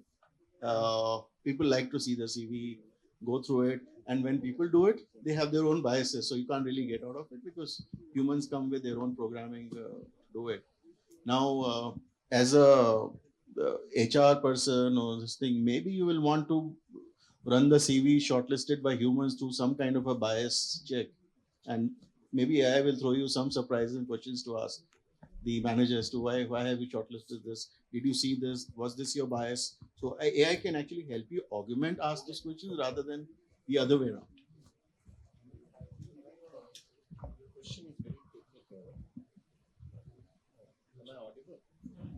people like to see the CV, go through it, and when people do it, they have their own biases. So you can't really get out of it because humans come with their own programming to do it. Now, as a HR person or this thing, maybe you will want to run the CV shortlisted by humans through some kind of a bias check, and maybe AI will throw you some surprising questions to ask the managers to why have you shortlisted this? Did you see this? Was this your bias? So AI can actually help you augment ask those questions rather than the other way around.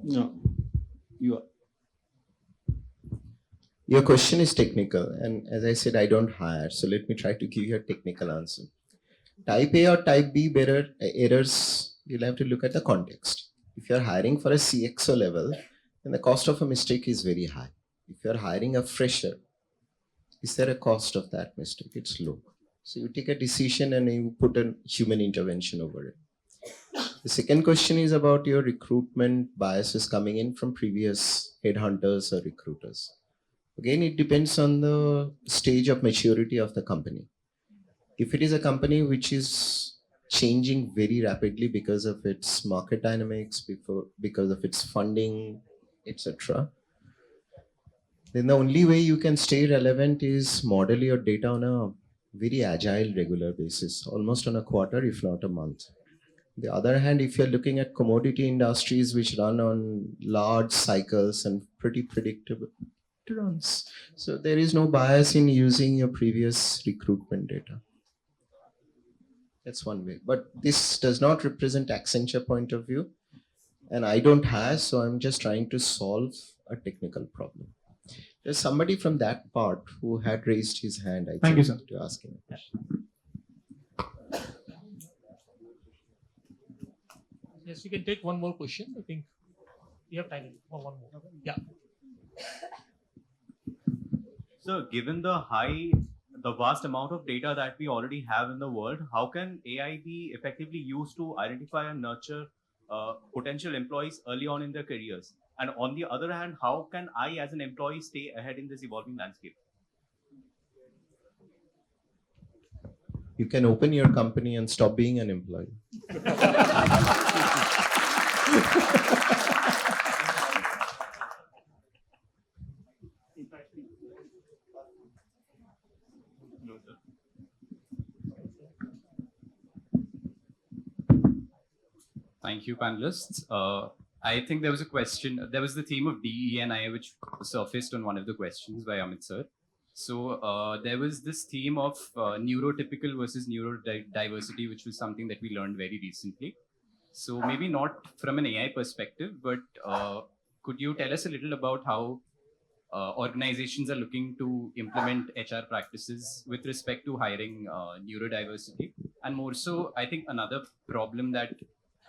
No, you are. Your question is technical, and as I said, I don't hire, so let me try to give you a technical answer. Type A or type B errors, you'll have to look at the context. If you're hiring for a CXO level, then the cost of a mistake is very high. If you're hiring a fresher, is there a cost of that mistake? It's low. So you take a decision and you put a human intervention over it. The second question is about your recruitment biases coming in from previous headhunters or recruiters. Again, it depends on the stage of maturity of the company. If it is a company which is changing very rapidly because of its market dynamics, because of its funding, etc., then the only way you can stay relevant is model your data on a very agile, regular basis, almost on a quarter, if not a month. On the other hand, if you're looking at commodity industries which run on large cycles and pretty predictable runs, so there is no bias in using your previous recruitment data. That's one way. But this does not represent Accenture point of view. And I don't have, so I'm just trying to solve a technical problem. There's somebody from that part who had raised his hand, I Thank you, think, sir. to ask him a question. Yes, we can take one more question. I think we have time for one more. Yeah. So, given the vast amount of data that we already have in the world, how can AI be effectively used to identify and nurture potential employees early on in their careers? And on the other hand, how can I as an employee stay ahead in this evolving landscape? You can open your company and stop being an employee. Thank you, panelists. I think there was a question, there was the theme of DE&I, which surfaced on one of the questions by Amit sir. So there was this theme of neurotypical versus neurodiversity, which was something that we learned very recently. So maybe not from an AI perspective, but could you tell us a little about how organizations are looking to implement HR practices with respect to hiring neurodiversity? And more so, I think another problem that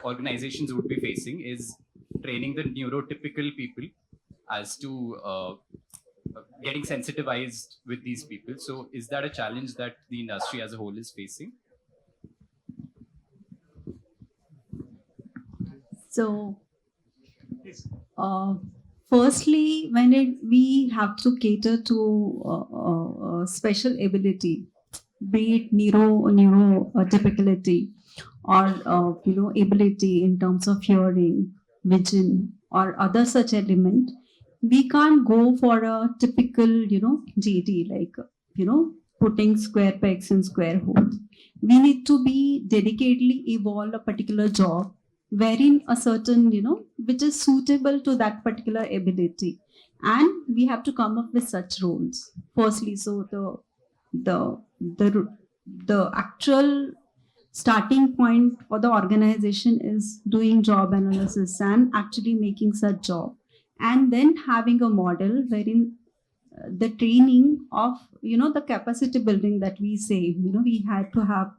organizations would be facing is training the neurotypical people as to getting sensitized with these people. So is that a challenge that the industry as a whole is facing? So, firstly, when we have to cater to special ability, be it neurotypicality or ability in terms of hearing, vision, or other such element, we can't go for a typical GT like putting square pegs in square holes. We need to be dedicatedly evolve a particular job wherein a certain which is suitable to that particular ability, and we have to come up with such roles firstly. So the actual starting point for the organization is doing job analysis and actually making such job, and then having a model wherein the training of the capacity building that we say we had to have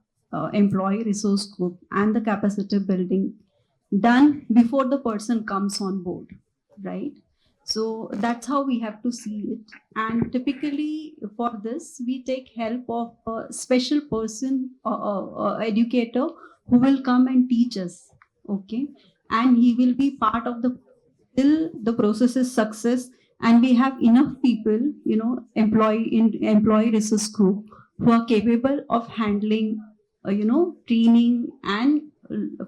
employee resource group and the capacity building done before the person comes on board, right? So that's how we have to see it. And typically for this, we take help of a special person, educator, who will come and teach us, okay? And he will be part of the till the process is success, and we have enough people, employee resource group who are capable of handling, training and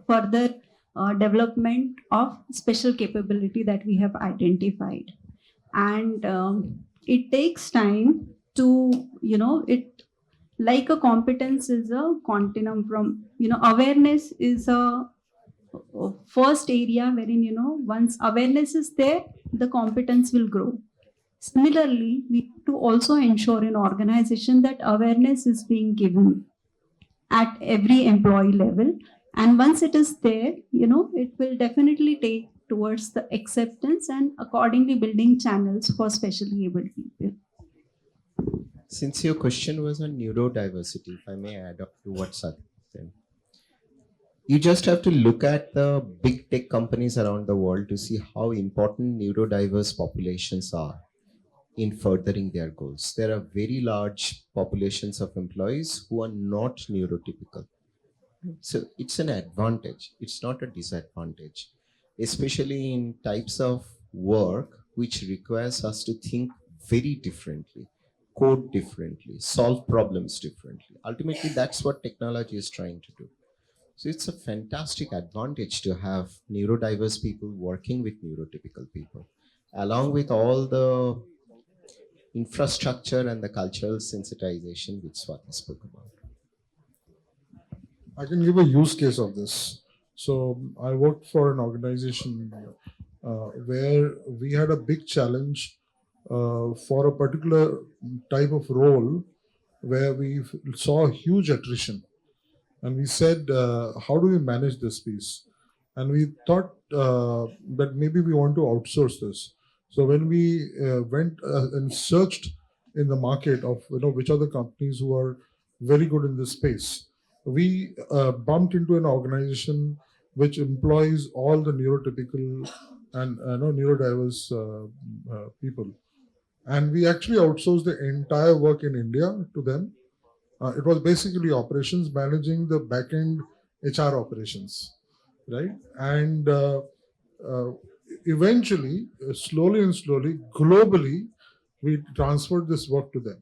further development of special capability that we have identified. And it takes time to, it like a competence is a continuum from, awareness is a first area wherein, once awareness is there, the competence will grow. Similarly, we have to also ensure in organization that awareness is being given at every employee level. And once it is there, it will definitely take towards the acceptance and accordingly building channels for specially able people. Since your question was on neurodiversity, if I may add up to what Swati said, you just have to look at the big tech companies around the world to see how important neurodiverse populations are in furthering their goals. There are very large populations of employees who are not neurotypical. So it's an advantage, it's not a disadvantage, especially in types of work which requires us to think very differently, code differently, solve problems differently. Ultimately, that's what technology is trying to do. So it's a fantastic advantage to have neurodiverse people working with neurotypical people, along with all the infrastructure and the cultural sensitization which Swati spoke about. I can give a use case of this. So I worked for an organization where we had a big challenge for a particular type of role where we saw huge attrition. And we said, how do we manage this piece? And we thought that maybe we want to outsource this. So when we went and searched in the market of which are the companies who are very good in this space, we bumped into an organization which employs all the neurotypical and neurodiverse people. And we actually outsourced the entire work in India to them. It was basically operations, managing the back-end HR operations, right? And eventually, slowly and slowly, globally, we transferred this work to them,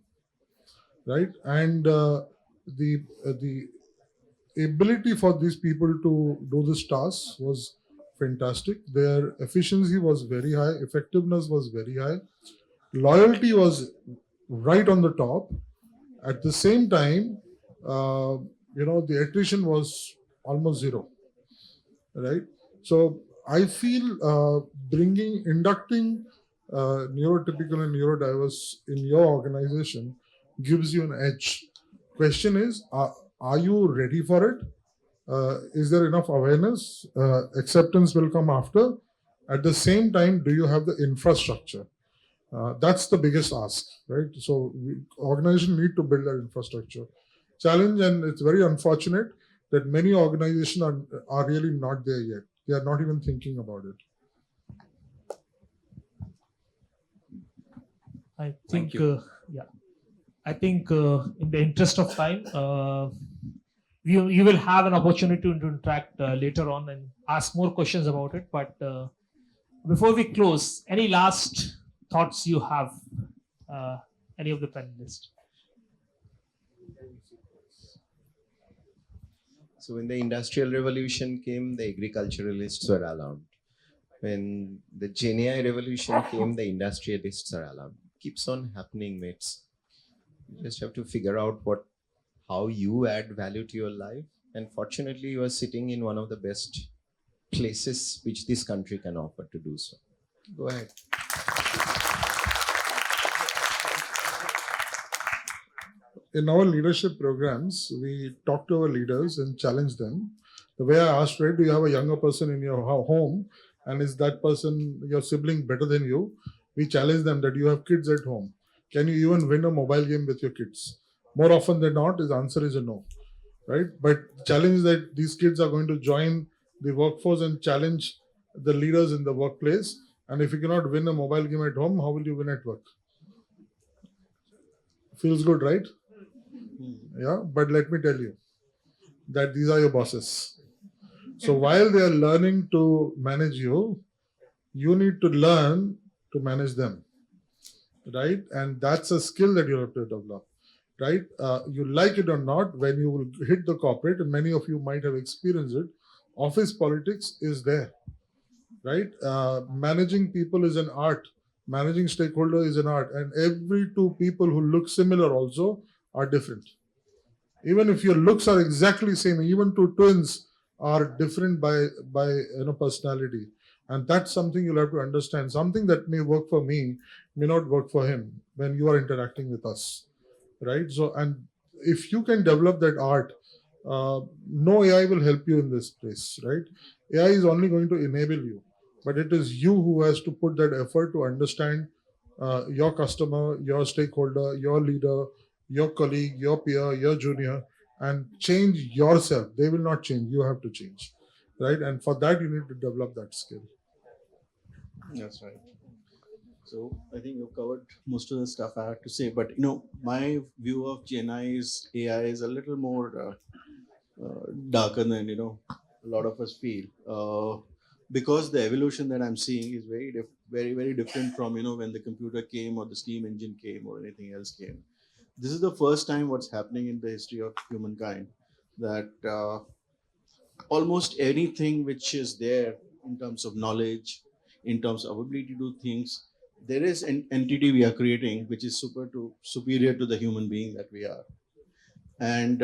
right? And the ability for these people to do this task was fantastic. Their efficiency was very high, effectiveness was very high, loyalty was right on the top. At the same time, the attrition was almost zero, right? So I feel inducting neurotypical and neurodiverse in your organization gives you an edge. Question is, are you ready for it? Is there enough awareness? Acceptance will come after. At the same time, do you have the infrastructure? That's the biggest ask, right? So organizations need to build that infrastructure. Challenge, and it's very unfortunate that many organizations are really not there yet. They are not even thinking about it. I think, I think in the interest of time, you will have an opportunity to interact later on and ask more questions about it. But before we close, any last thoughts you have, any of the panelists? So when the Industrial Revolution came, the agriculturalists were alarmed. When the Gen AI revolution came, the industrialists are alarmed. Keeps on happening, mates. You just have to figure out how you add value to your life. And fortunately, you are sitting in one of the best places which this country can offer to do so. Go ahead. In our leadership programs, we talk to our leaders and challenge them. The way I asked, right, do you have a younger person in your home? And is that person, your sibling, better than you? We challenge them that you have kids at home. Can you even win a mobile game with your kids? More often than not, his answer is a no, right? But challenge that these kids are going to join the workforce and challenge the leaders in the workplace. And if you cannot win a mobile game at home, how will you win at work? Feels good, right? Yeah, but let me tell you that these are your bosses. So while they are learning to manage you, you need to learn to manage them, right? And that's a skill that you have to develop, right? You like it or not, when you will hit the corporate, and many of you might have experienced it, office politics is there, right? Managing people is an art. Managing stakeholder is an art, and every two people who look similar also are different. Even if your looks are exactly same, even two twins are different by personality, and that's something you'll have to understand. Something that may work for me may not work for him when you are interacting with us, right? So, and if you can develop that art, no AI will help you in this place, right? AI is only going to enable you, but it is you who has to put that effort to understand your customer, your stakeholder, your leader, your colleague, your peer, your junior, and change yourself. They will not change. You have to change, right? And for that, you need to develop that skill. That's right. So I think you've covered most of the stuff I had to say, but my view of GNI's AI is a little more darker than a lot of us feel, because the evolution that I'm seeing is very very different from when the computer came or the steam engine came or anything else came. This is the first time what's happening in the history of humankind that almost anything which is there in terms of knowledge, in terms of ability to do things, there is an entity we are creating which is superior to the human being that we are. And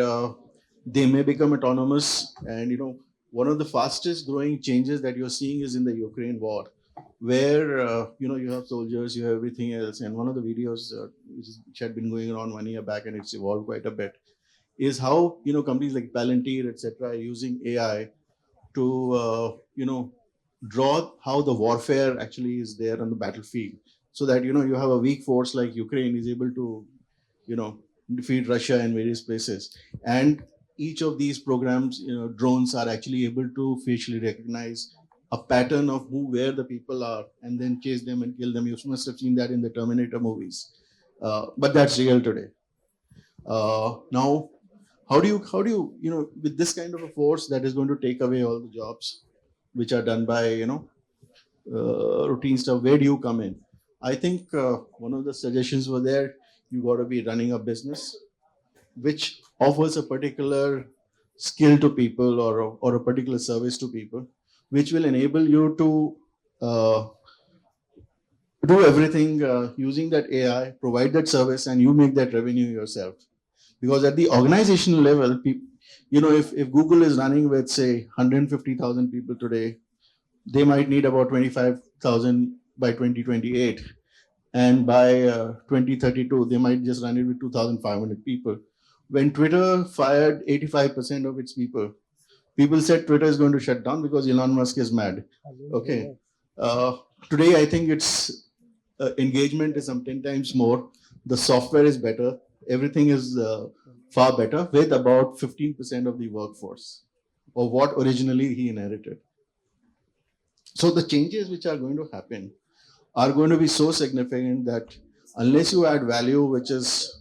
they may become autonomous. And one of the fastest growing changes that you're seeing is in the Ukraine war, where you have soldiers, you have everything else. And one of the videos which had been going around 1 year back, and it's evolved quite a bit, is how companies like Palantir, etc., are using AI to draw how the warfare actually is there on the battlefield, so that you have a weak force like Ukraine is able to defeat Russia in various places. And each of these programs, drones are actually able to facially recognize a pattern of where the people are, and then chase them and kill them. You must have seen that in the Terminator movies, but that's real today. Now, how do you with this kind of a force that is going to take away all the jobs which are done by routine stuff, where do you come in? I think one of the suggestions were there, you got to be running a business which offers a particular skill to people, or a particular service to people, which will enable you to do everything using that AI, provide that service, and you make that revenue yourself. Because at the organizational level, if Google is running with, say, 150,000 people today, they might need about 25,000 by 2028. And by 2032, they might just run it with 2,500 people. When Twitter fired 85% of its people said Twitter is going to shut down because Elon Musk is mad. Okay. Today, I think its engagement is some 10 times more. The software is better. Everything is far better, with about 15% of the workforce of what originally he inherited. So the changes which are going to happen are going to be so significant that unless you add value, which is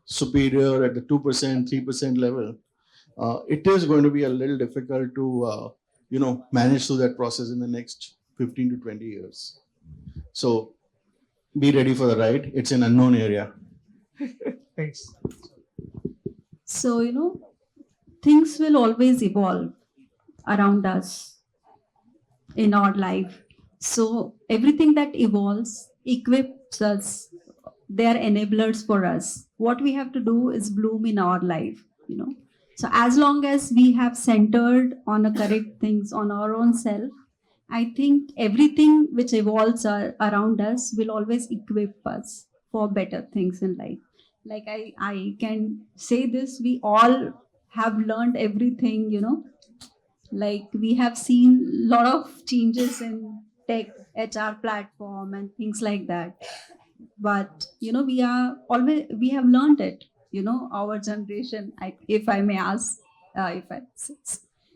superior at the 2%, 3% level, it is going to be a little difficult to manage through that process in the next 15 to 20 years. So be ready for the ride. It's an unknown area. Thanks. So, things will always evolve around us in our life. So, everything that evolves equips us, they are enablers for us. What we have to do is bloom in our life. So, as long as we have centered on a correct things on our own self, I think everything which evolves around us will always equip us for better things in life. Like I can say this, we all have learned everything. Like we have seen a lot of changes in tech, HR platform and things like that. But we have learned it. Our generation, if I may ask,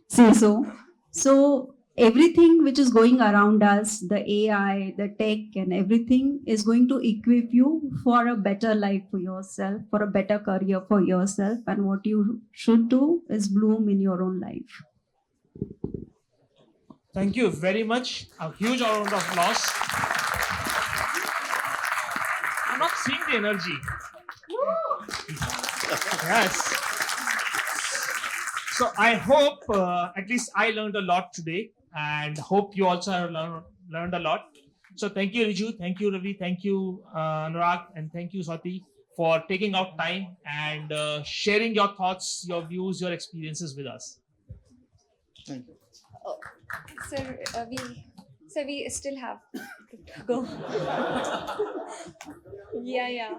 say so. So everything which is going around us, the AI, the tech, and everything is going to equip you for a better life for yourself, for a better career for yourself. And what you should do is bloom in your own life. Thank you very much. A huge round of applause. I'm not seeing the energy. Yes. So I hope at least I learned a lot today, and hope you also have learned a lot. So thank you, Rhiju. Thank you, Ravi. Thank you, Anurag, and thank you, Swati, for taking out time and sharing your thoughts, your views, your experiences with us. Thank you. Sir, we still have to go. Yeah.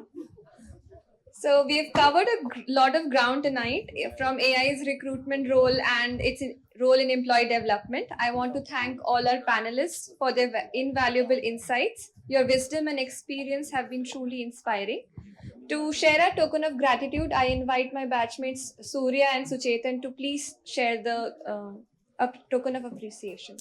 So we've covered a lot of ground tonight, from AI's recruitment role and its role in employee development. I want to thank all our panelists for their invaluable insights. Your wisdom and experience have been truly inspiring. To share a token of gratitude, I invite my batchmates Surya and Suchetan to please share the a token of appreciation.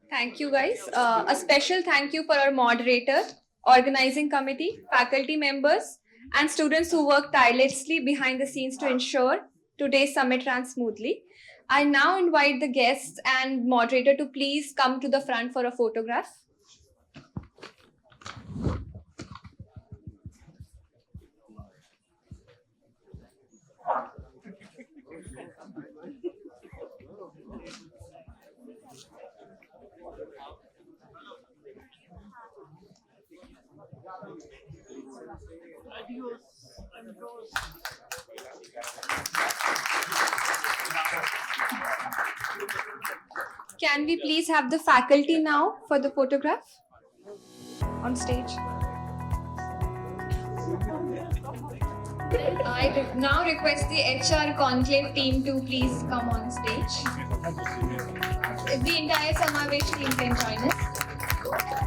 Thank you, guys. A special thank you for our moderator, organizing committee, faculty members, and students who worked tirelessly behind the scenes to ensure today's summit ran smoothly. I now invite the guests and moderator to please come to the front for a photograph. Can we please have the faculty now for the photograph on stage? I now request the HR Conclave team to please come on stage. The entire Samavesh team can join us.